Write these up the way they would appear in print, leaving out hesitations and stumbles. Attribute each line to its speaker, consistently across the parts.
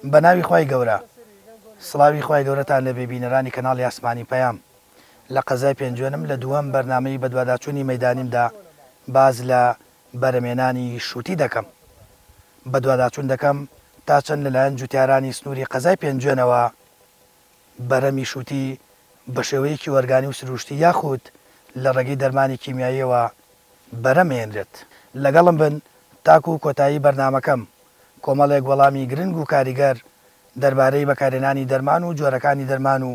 Speaker 1: بەناوی خوای گەورە سڵاوی خوای گەورەتان لە بێبینەرانی کەناڵی ئاسمانی پەیام لە قەزای پێنجوێنم لە دووەم بەرنامەی بەدواداچوونی مەیدانیمدا باز لە بەرەمێنانی شووتی دەکەم بەدواداچوون دەکەم تا چەند لەلایەن جوتیارانی سنووری قەزای پێنجوێنەوە بەرەمی شووتی بە شێوەیەکی وەرگانی و سروشتی یاخود لە ڕێگەی دەرمانی کیمیاییەوە بەرەمێنرێت لەگەڵم بن تاکو و کۆتایی بەرنامەکەم کۆمەڵێک وەڵامی گرنگ و کاریگەر دەربارەی بەکارهێنانی دەرمان و جۆرەکانی دەرمان و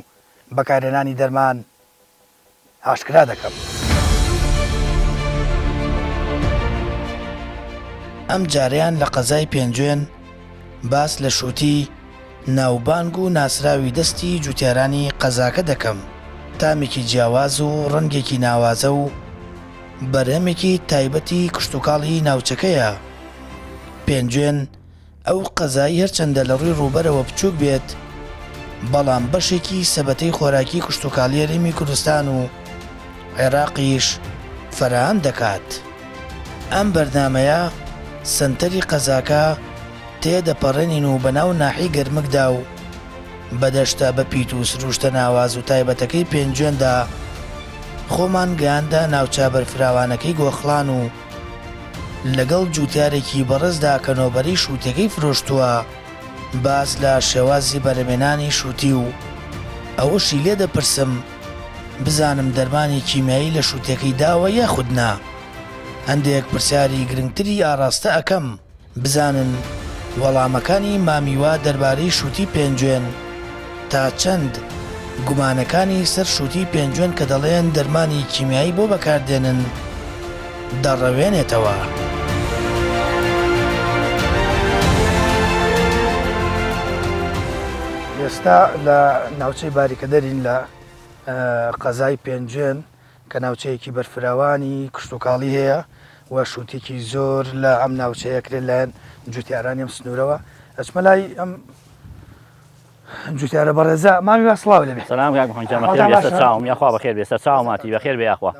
Speaker 1: بەکارهێنانی دەرمان ئاشکرا دەکەم. ئەم جاریان لە قەزای پێنجوێن باس لە شووتی ناوبانگ و ناسراوی دەستی جوتیارانی قەزاکە دەکەم. تامێکی جیاواز و ڕەنگێکی ناوازە و بەرهەمێکی تایبەتی کشتتوکاڵی ناوچەکەیە. پێنجوێن ئەو قەزایی هەرچەندە لە ڕووی ڕووبەرەوە بچووک بێت بەڵام بەشێکی سەبەتەی خۆراکی کشتتوکاڵی هەرێمی کوردستان و عێراقیش فەرهەم دەکات. ئەم بەرنامەیە سنتەری قەزاکە تێدەپەڕێنین و بەناو ناحی گەرمکدا و بەدەشتە بە پیت و سروشتە ناواز و تایبەتەکەی پێنجوێندا خۆمان گەیاندە ناوچە بەرفراوانەکەی گۆخڵان و لەگەڵ جوتیارێکی بەڕێزدا کەنۆبەری شووتەکەی فرۆشتووە باس لە شێوازی بەرەمێنانی شووتی و ئەوەشی لێ دەپرسم بزانم دەرمانی کیمیایی لە شووتەکەی داوە یاخودنا. هەندێک پرسیاری گرنگتری ئاراستە ئەەکەم بزانن وەڵامەکانی مامیوە دەربارەی شووتی پێنجوێن تا چەند گومانەکانی سەر شووتی پێنجوێن کە دەڵێن دەرمانی کیمیایی بۆ بەکاردێنن دەڕەوێنێتەوە. ئێستا لە ناوچەی باریکە دەرین لە قەزای پێنجوێن کە ناوچەیەکی بەرفراوانی کشتتوکاڵی هەیە و شووتێکی زۆر لە ئەم ناوچەیە کرێت لایەن جوتیارانی ئەم سنوورەوە. ئەچمە لای ئەم جوتیارە بەڕێزە مامی وا سڵاو لێبێ.
Speaker 2: سلام کاک چاوم یاخوا بەخێر بێ چاوماتی بەخێر بێ یاخوا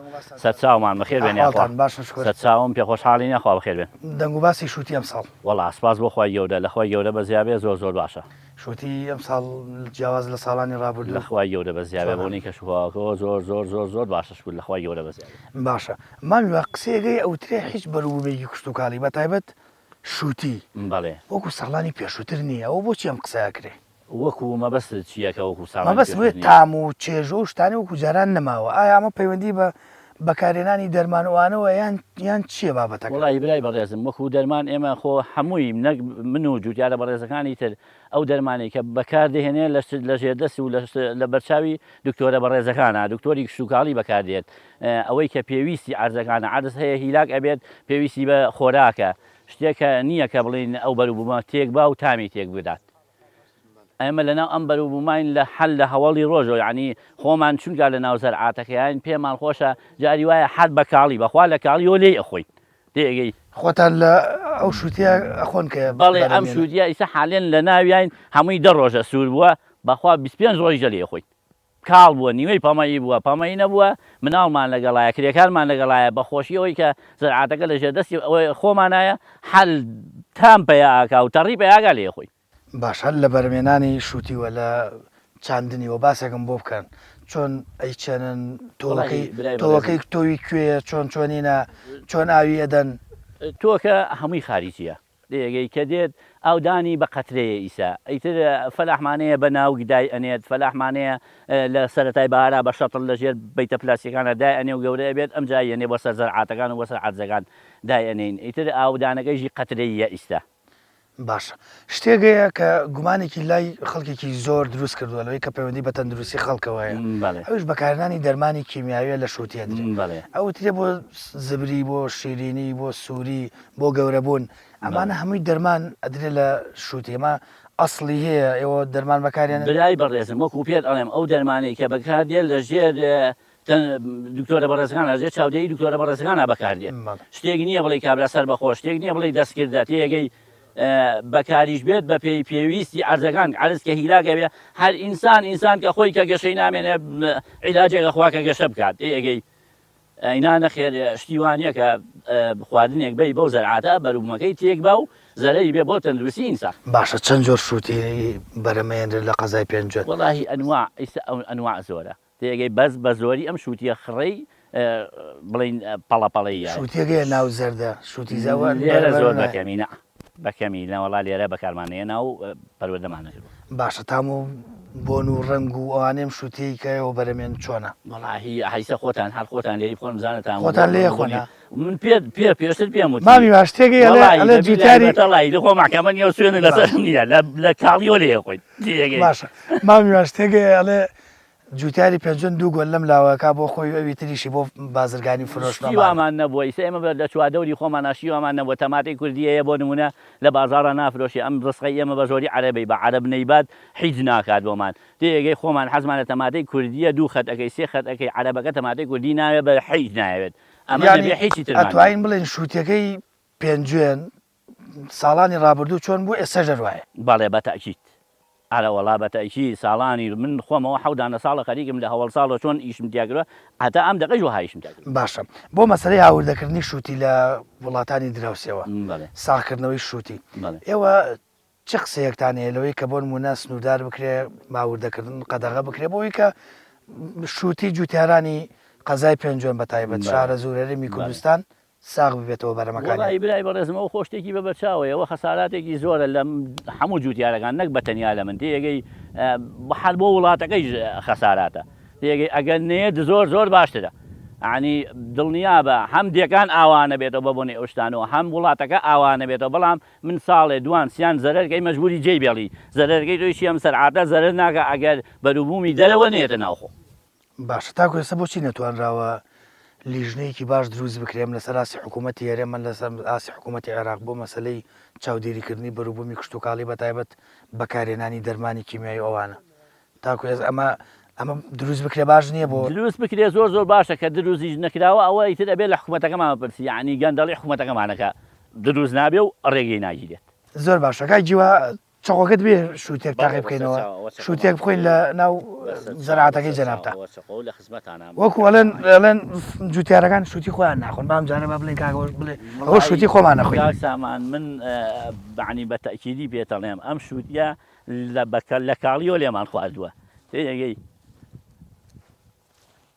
Speaker 2: چاومان بەخێر بێن یاخوا چاوم پێ خۆشحاڵی نەخوا بەخێر بێن.
Speaker 1: دەنگ و باسی شووتی ئەم ساڵ
Speaker 2: وەڵا سپاس بۆ خوای گەورە لە خوای گەورە بە زیابێ زۆر زۆر باشە.
Speaker 1: شووتی ئەم ساڵ جیاواز لە ساڵانی ڕابردوو
Speaker 2: لە خوای گەورە بە زیابێ بۆنی کە شوواکەوە زۆر زۆر زۆر زۆر باشەش بوو لە خوای گەورە بە زیابێ.
Speaker 1: باشە مامی وا قسەیەکەی ئەوترێ هیچ بەرووبێکی کشتتوکاڵی بەتایبەت شووتی
Speaker 2: بەڵێ
Speaker 1: وەکو ساڵانی پێشووتر نییە ئەو بۆچی ئەم قسەیە کرێ
Speaker 2: وەکو مەبەست چیەکە وەکو ساڵ
Speaker 1: مەبەست بێ تام و چێژە و شتانی وەکو جاران نەماوە. ئایا ئەمە پەیوەندی بە بەکارهێنانی دەرمانوانەوە یان چییە بابەتەکە؟
Speaker 2: وڵی برای بەڕێزم وەکو دەرمان ئێمە خۆ هەمووی من و جوتیارە بەڕێزەکانی تر ئەو دەرمانی کە بەکاردێهێنێ لە ژێردەست و لە بەرچاوی دکتۆرە بەڕێزەکانە دکتۆری کشتتوکاڵی بەکاردێت ئەوەی کە پێویستی عەرزەکانە عەرز هەیە هیلاک ئەبێت پێویستی بە خۆراکە شتێکە نییە کە بڵین ئەو بەرووبوومە تێک با و تامی تێک بدات. ئەمە لەناو ئەم بەرووبووماین لە حەل لە هەوڵی ڕۆژەوە یعنی خۆمان چونکە لە ناو زەرعاتەکەیان پێمان خۆشە جاری وایە حەد بە کاڵی بەخوا لە کاڵی ئەو لێی ئەخۆین تێگەی
Speaker 1: خۆتان لە ئەو شووتە ئەخۆن کە
Speaker 2: بەڵێ ئەم شووتە ئیسا حالێن لە ناویان هەمووی دە ڕۆژە سوور بووە بەخوا 25 ڕۆژە لێ خۆین کاڵ بووە نیوەی پەمەیی بووە پەمەی نەبووە مناڵمان لەگەڵایە کرێکارمان لەگەڵایە بەخۆشی ئەوەی کە زەرعاتەکە لە ژێردەستی ئەوەی خۆمانایە حەل تام پێیاکە و تەڕی پێیاگا لێ خۆی.
Speaker 1: باش هەر لە بەرمێنانی شووتیوە لە چاندنیوە باسێکم بۆ بکەن چۆن ئەیچێنن تۆڵەکەی تۆوی کوێ چۆنینە چۆن ئاوی ئەدەن
Speaker 2: تۆکە هەمووی خاریجیە دێگەی کە دێت ئاودانی بە قەترەیە ئیسا ئەیتر فەلاحمانەیە بە ناو گدای ئەنێت فەلاحمانەیە لە سەرەتای بەهارا بە شەتڵ لەژێر بەیتە پلاسیەکانە دای ئەنێ و گەورەیە بێت ئەم جای ئەنێ بۆ سەر زەرعاتەکان و بۆ سەر عەرزەکان دای ئەنێن ئیتر ئاودانەکەیژی قەترەیە ئیستا.
Speaker 1: باشە شتێکەیە کە گومانێکی لای خەڵکێکی زۆر دروست کردووەلەوەی کە پەیوەندی بە تەندروستی خەڵکەوەیە ئەوش بەکارهێنانی دەرمانی کیمیاویە لە شووتێ ئەو ترێ بۆ زبری بۆ شیرینی بۆ سووری بۆ گەورەبوون ئەمانە هەمووی دەرمان ئەدرێ لە شووتێمە ئەسڵی هەیە ئێوە دەرمان بەکارێن
Speaker 2: برای بەڕێزم وەکو پێت ئەڵێم ئەو دەرمانەی کە بەکاردێت لە ژێر دکتۆرە بەڕێزەکان ژێر چاودێری دکتۆرە بەڕێزەکانە بەکاردێت شتێک نییە بڵێ کابرا سەر بەخۆش شتێک نییە بڵێ دەستکردات تێگەی بەکاریش بێت بە پێی پێویستی عەرزەکان عەرز کە هیلاکە بێ هەر ئینسان کە خۆی کە گەشەی نامێنێ عیلاجێکە خواکە گەشە بکات ئێگەی ئەینا نەخێر شتیوانیە کە خواردنێک بەی بەو زەرعاتە بەرووبوومەکەی تێک بە و زەرەی بێ بۆ تەندروستی ئینسان.
Speaker 1: باشە چەند جۆر شووتی بەرەمەێنرێت لە قەزای پێنجوێن؟
Speaker 2: وەڵاهی ئەنواع ئیستا ئەو ئەنواع زۆرە تێگەی بەس بە زۆری ئەم شووتیە خڕەی بڵین پەڵەپەڵەیە
Speaker 1: شووتێگەیە ناو زەردە شووتی زەوە
Speaker 2: لێرە زۆر بەکەمینە بەکەمی لەوەڵا لێرە بەکارمانەیە ناو پەروەردەمانەکرد.
Speaker 1: باشە تام بۆن و ڕنگ و ئەوانێم شووتی کەەوە بەرەمێن چۆنە؟
Speaker 2: وەڵاهی حیسە خۆتان هەر خۆتان لێری خۆم زانتان
Speaker 1: خۆتان لێ خۆنا
Speaker 2: من پێشتر پێم وتی
Speaker 1: مامی باشتێگەی ئەلێ جوتیاری
Speaker 2: تەڵی لە خۆ محکەمە نیە سوێنە لەسەر نییە لە کاڵیۆ لێ خۆیت
Speaker 1: باشە مامی باشتێگەی ئەڵێ جوتیاری پێنجۆن دوو گۆل لەم لاوەکە بۆ خۆی ئەوی تریشی بۆ بازرگانی فرۆشتیوامان
Speaker 2: نەبووە ئیسە ئێمە لە چواردەوری خۆمان ناشیوامان نەبووە تەماتەی کوردیەیە بۆ نمونە لە بازاڕە نافرۆشی ئەم ڕستقی ئێمە بە زۆری عەرەبەی بە عەرەب نەیبات هیچ ناکات بۆمان تێگەی خۆمان حەزمان لە تەماتەی کوردیە دوو خەت ئەەکەی سێ خەت ئەەکەی عەرەبەکە تەماتەی کوردی ناوێت بە هیچ ناوێت ئەمە نەبێ هیچی تر
Speaker 1: ئەتوانین بڵێن شووتەکەی پێنجوێن ساڵانی ڕابردوو چۆن بوو ئێستا ژەروایە؟
Speaker 2: بەڵێ بەتەئکید ئارە وەڵا بەتەئکید ساڵانی من خۆمەوە حەودانە ساڵە خەریکم لە هەوڵ ساڵە چۆن ئیشم دیاگرەوە هەتا ئەم دقەی وهایشم دیاگرێت.
Speaker 1: باشە بۆ مەسەلەی هاوردەکردنی شووتی لە وڵاتانی دراوسێەوە ساڵکردنەوەی شووتی ئێوە چه قسەیەکتان هەیە لەوەی کە بۆ نمونە سنوودار بکرێ ماوردەکردن قەدەغە بکرێ بۆەوەی کە شووتی جوتیارانی قەزای پێنجوێن بەتایبەت شارە زۆرەرمی کوردستان ساغ ببێتەوە بەرەمەکانی
Speaker 2: برای بەڕێزمەوە خۆشتێکی بە بەرچاوەیەوە خەساراتێکی زۆرە لە هەموو جوتیارەکان نەک بەتەنیا لە من تێگەی بەحال بۆ وڵاتەکەی خەساراتە تێگەی ئەگەر نێت زۆر زۆر باشترە عنی دڵنیا بە هەم دیەکان ئاوانە بێتەوە بەبوونی ئەوشتانەوە هەم وڵاتەکە ئاوانە بێتەوە بەڵام من ساڵێ دوان سیان زەرەرگەی مەجبوری جێی بێڵی زەرەرگەی دۆیشی ئەم سەرعاتە زەرەر ناکە ئەگەر بەروبوومی دەرەوە نێتە ناوخۆ.
Speaker 1: باشە تاکو ئێستا بۆچی نەتوانراوە لیژنەیەکی باش دروست بکرێم لەسەر ئاسی حکوومەتی هێرێمە لەسەر ئاسی حکوومەتی عێراق بۆ مەسلەی چاودێریکردنی بەروبوومی کشتتوکاڵی بەتایبەت بەکارێنانی دەرمانی کیمیایی ئەوانە تاکو ئەمە دروست بکرێ باش نییە بۆ
Speaker 2: دروست بکرێ زۆر زۆر باشە کە دروستی نەکراوە ئەوە ئیتر ئەبێت لە حکوومەتەکەمان بپرسی یعنی گەندەڵی حکوومەتەکەمانەکە دروست نابێ و ڕێگەی ناگیرێت.
Speaker 1: زۆر باشەکەی جیوە چقۆکەت بێ شووتێک تاقی بکەینەوە شووتێک بخۆین لە ناو زەرعاتەکەی جەنابتە وەکو ئەڵێن جوتیارەکان شووتی خۆیان ناخۆن بام جانە با بڵێن کاگەۆش بڵێ ئەوە شووتی خۆمان نەخۆین
Speaker 2: سامان من بەعنی بە تەئکیدی پێتەڵێم ئەم شووتیە لە کاڵیۆ لێمان خواردووە تێگەی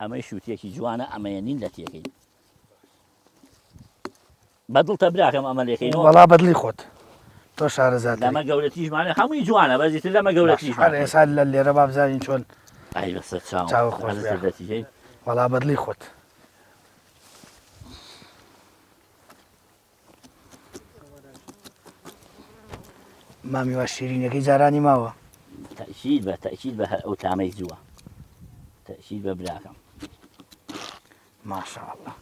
Speaker 2: ئەمەی شووتێکی جوانە ئەمەیە نین لە تێگەی بەدڵتە براکەم ئەمە لێکەین
Speaker 1: وەڵا بەدڵی خۆت تۆ شارەزات
Speaker 2: لەمە گەورەتیشمانە هەمووی جوانە بەزیتر لەمە گەورەتیشمان
Speaker 1: ئێستا لە لێرە با بزانین چۆن
Speaker 2: ئای بەسەر
Speaker 1: چاوە خۆشی وەڵا بەدڵی خۆت مامیوە شیرینەکەی جارانی ماوە
Speaker 2: تەئکید بە ئەو تامەی جووە تەئکید بە براکەم
Speaker 1: ماشاءڵڵا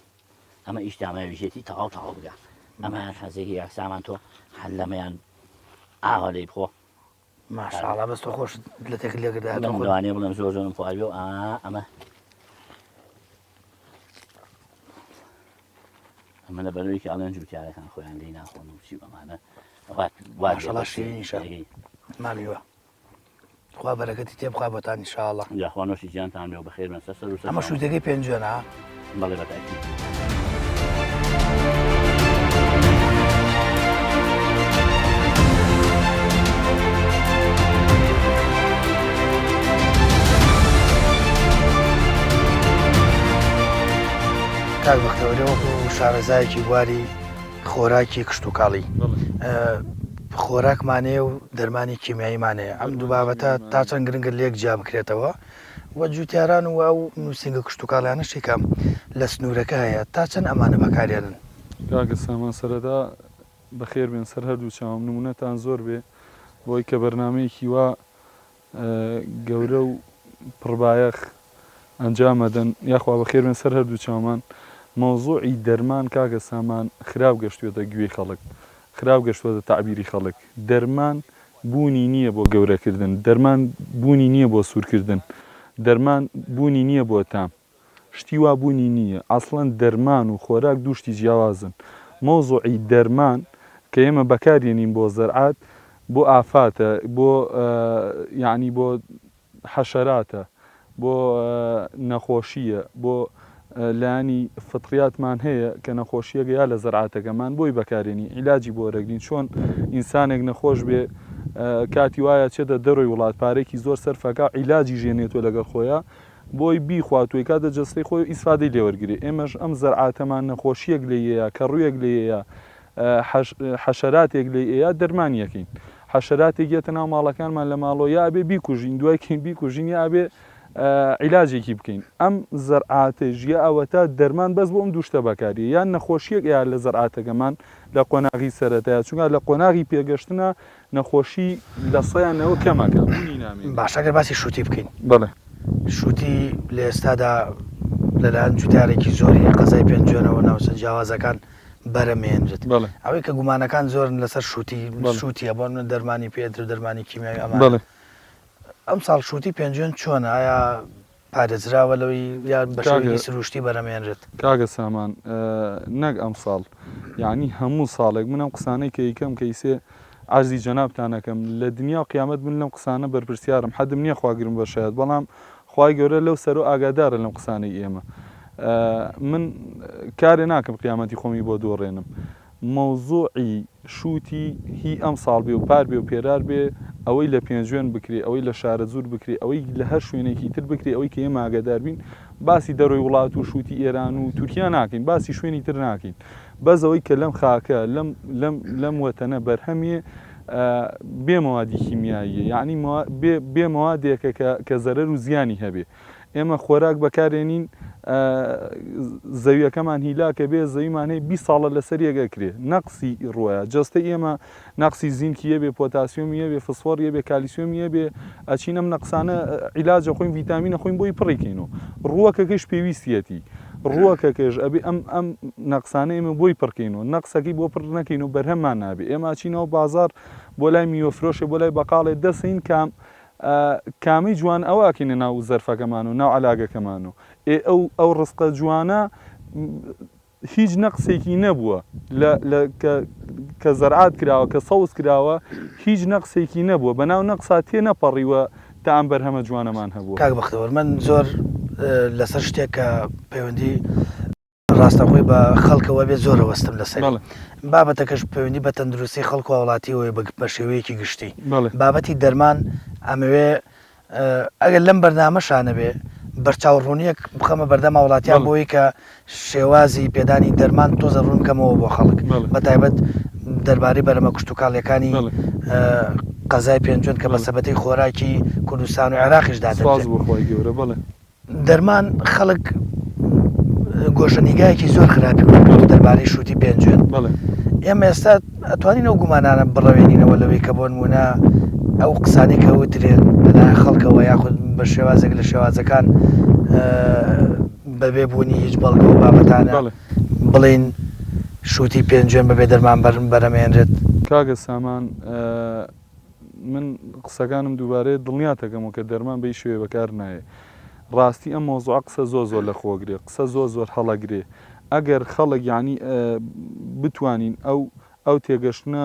Speaker 2: ئەمە ئیشتامەویژێتی تەواو تەواو بگە ئەمەیان حەزێکی یاکسامان تۆ هەر لەمەیان ئاوا لێی بخۆ
Speaker 1: ماشاءڵڵا بەس تۆ خۆش لە تێک لێگردا
Speaker 2: دوانێ بڵم زۆر زۆرم خواردوێ ئەمە لە بەرەوەی کە ئەڵێن جوتیارەکان خۆیان لێی ناخۆن و چی بەمانە
Speaker 1: ماشاءڵڵا شیرینیشە مامیوە خوا بەرەکەتی تێبخوا بۆتان ئینشاءڵڵا
Speaker 2: یاخوانۆشی گیانتان بێ و بەخێر بن سەر و
Speaker 1: ئەمە شووتەکەی پێنجوێنە
Speaker 2: بەڵێ بەتاکید
Speaker 1: کاک بەختەوەرەوە شارەزایەکی بواری خۆراکی کشتتوکاڵی خۆراکمانەیە و دەرمانی کیمیاییمانەیە ئەم دوو بابەتە تا چەند گرنگە لێک جیا بکرێتەوە وە جوتیاران و ئەو نووسنگە کشتتوکاڵیانە شێکام لە سنوورەکە هەیە تا چەند ئەمانە بەکارێنن
Speaker 3: کاگە سامان سەرەدا بەخێر بێن سەر هەردوو چاوم نمونەتان زۆر بێ بۆی کە بەرنامەیەکی وا گەورە و پڕبایەخ ئەنجامەدەن یاخوا بەخێر بێن سەر هەردوو چاومان مۆزوعی دەرمان کاگە سامان خراپ گەشتوێتە گوێی خەڵک خراپ گەشتوێتە تعبیری خەڵک دەرمان بوونی نییە بۆ گەورەکردن دەرمان بوونی نییە بۆ سوورکردن دەرمان بوونی نییە بۆ تام شتی وا بوونی نییە ئەسڵەن دەرمان و خۆراک دووشتی جیاوازن مۆزوعی دەرمان کە ئێمە بەکارێنین بۆ زەرعات بۆ ئافاتە بۆ یعنی بۆ حەشەراتە بۆ نەخۆشیە بۆ لانی فتریاتمان هەیە کە نەخۆشیەکە یا لە زەرعاتەکەمان بۆی بەکارێنی عیلاجی بۆ وەرەگرین چۆن ئینسانێک نەخۆش بێ کاتی وایە چێتە دەڕۆی وڵات پارێکی زۆر سەرفەکە عیلاجی ژێنێتۆ لەگەڵ خۆیە بۆی بیخواتوی کاتە جەستەی خۆی ئیسفادەی لێوەرگری ئێمەش ئەم زەرعاتەمان نەخۆشیەک لێیە کە ڕوویەک لێیە حەشەراتێک لێیە دەرمانیەکەین حەشەراتێک گێتە ناو ماڵەکانمان لە ماڵۆ یا ئەبێ بیکوژین دوای کەین بیکوژین یا ئەبێ عیلاجێکی بکەین ئەم زەرعاتەژ یا ئەوەتە دەرمان بەس بۆ ئەم دووشتە بەکاری یان نەخۆشیەک یا لە زەرعاتەکەمان لە قۆناغی سەرەتایە چونکە لە قۆناغی پێگەشتنە نەخۆشی لە سەیانەوە کەمەکە
Speaker 1: باشەگەر باسی شووتی بکەین
Speaker 3: بڵێ
Speaker 1: شووتی لە ئێستادا لەلایەن جوتارێکی زۆری قەزای پێنجێنەوە ناوچە جیاوازەکان بەرەمێنرێت ئەوەی کە گومانەکان زۆرن لەسەر شووتی ئەبۆن من دەرمانی پێدر و دەرمانی کیمیاوی ئەمان ئەم ساڵ شووتی پێنجێن چۆنە ئایا پارێزراوە لەوەی یان بەشێکی سروشتی بەرەمێنرێت
Speaker 3: کاگە سامان نەک ئەم ساڵ یعنی هەموو ساڵێک منم قسانەی کە یکەم کەیسێ عەرزی جەنابتانەکەم لە دنیا و قیامەت من لەم قسانە بەرپرسیارم حەدم نییە خواگرم بەشایەت بەڵام خوای گەورە لەو سەر و ئاگادارە لەم قسانەی ئێمە من کارێ ناکەم قیامەتی خۆمی بۆ دۆڕێنم مەوزوعی شووتی هی ئەم ساڵ بێ و پار بێ و پێرار بێ ئەوەی لە پێنجوێن بکرێ ئەوەی لە شارە زور بکرێ ئەوەی لە هەر شوێنێکی تر بکرێ ئەوەی کە ئێمە ئاگادار بین باسی دەڕۆی وڵات و شووتی ئێران و تورکیا ناکەین باسی شوێنی تر ناکەین بەس ئەوەی کە لەم خاکە لەم وەتەنە بەرهەمیە بێمەوادی کیمیاییە یعنی بێمەوادێکە کە زەرەر و زیانی هەبێ ئێمە خۆراک بەکارێنین زەویەکەمان هیلاکە بێ زەویمان هەیە 20 ساڵە لەسەر یەکەکرێ نەقسی ڕۆیە جەستە ئێمە نەقسی زینکیە بێ پۆتاسیۆمیە بێ فسفۆریە بێ کالیسیۆمیە بێ ئەچین ئەم نەقسانە عیلاجە خۆین ڤیتامینە خۆین بۆی پڕێکینەوە ڕووەکەکەش پێویستیەتی ڕووەکەکەش ئەبێ ئەم نەقسانە ئێمە بۆی پڕکەینەوە نەقسەکەی بۆ پڕ نەکەین و بەرهەممان نابێ ئێمە ئاچینەوە بازار بۆ لای میوەفرۆشە بۆ لای بەقاڵێ دەسین کامی جوان ئەوواکەینە ناو زەرفەکەمان و ناو علاگەکەمان و ئەو ڕستقە جوانە هیچ نەقسێکی نەبووە کە زەرعات کراوە کە سەوز کراوە هیچ نەقسێکی نەبووە بەناو نەقسا تێ نەپەڕیوە تا ئەم بەرهەمە جوانەمان هەبووە
Speaker 1: کاک بەختەوەر من زۆر لەسەر شتێک کە پەیوەندی ڕاستەخۆی بە خەڵکەوە بێت زۆر وەستم لەسەر بابەتەکەش پەیوەندی بە تەندروستی خەڵک و وڵاتیەوەی بە شێوەیەکی گشتی بابەتی دەرمان ئەمەوێ ئەگەر لەم بەرنامەشانە بێ بەرچاوڕوونیەک بخەمە بەردەما وڵاتیان بۆی کە شێوازی پێدانی دەرمان تۆزە ڕوون کەمەوە بۆ خەڵک بەتایبەت دەربارەی بەرەمە کوشتتوکاڵیەکانی قەزای پێنجێن کە بە سەبەتەی خۆراکی کوردستان و عێراقیش دادەنرێت دەرمان خەڵک گۆشەنیگایەکی زۆر خراپی دەربارەی شووتی پێنجێن ئێمە ئێستا ئەتوانین ئەو گومانانە بڕەوێنینەوە لەوەی کە بۆ نمونە ئەو قسانی کە وترێن لەلایەن خەڵکەوە یاخود بە شێوازێک لە شێوازەکان بەبێ بوونی هیچ بەڵگە و بابەتانە بڵین شووتی پێنجێن بەبێ دەرمان بەرەمێنرێت
Speaker 3: کاگە سامان من قسەکانم دووبارەیە دڵنیا دەکەمەوە کە دەرمان بەی شوێ بەکار نایە ڕاستی ئەم مۆزوع قسە زۆر لە خۆگرێ قسە زۆر هەڵەگرێ ئەگەر خەڵک یعنی بتوانین ئەو تێگەشتنە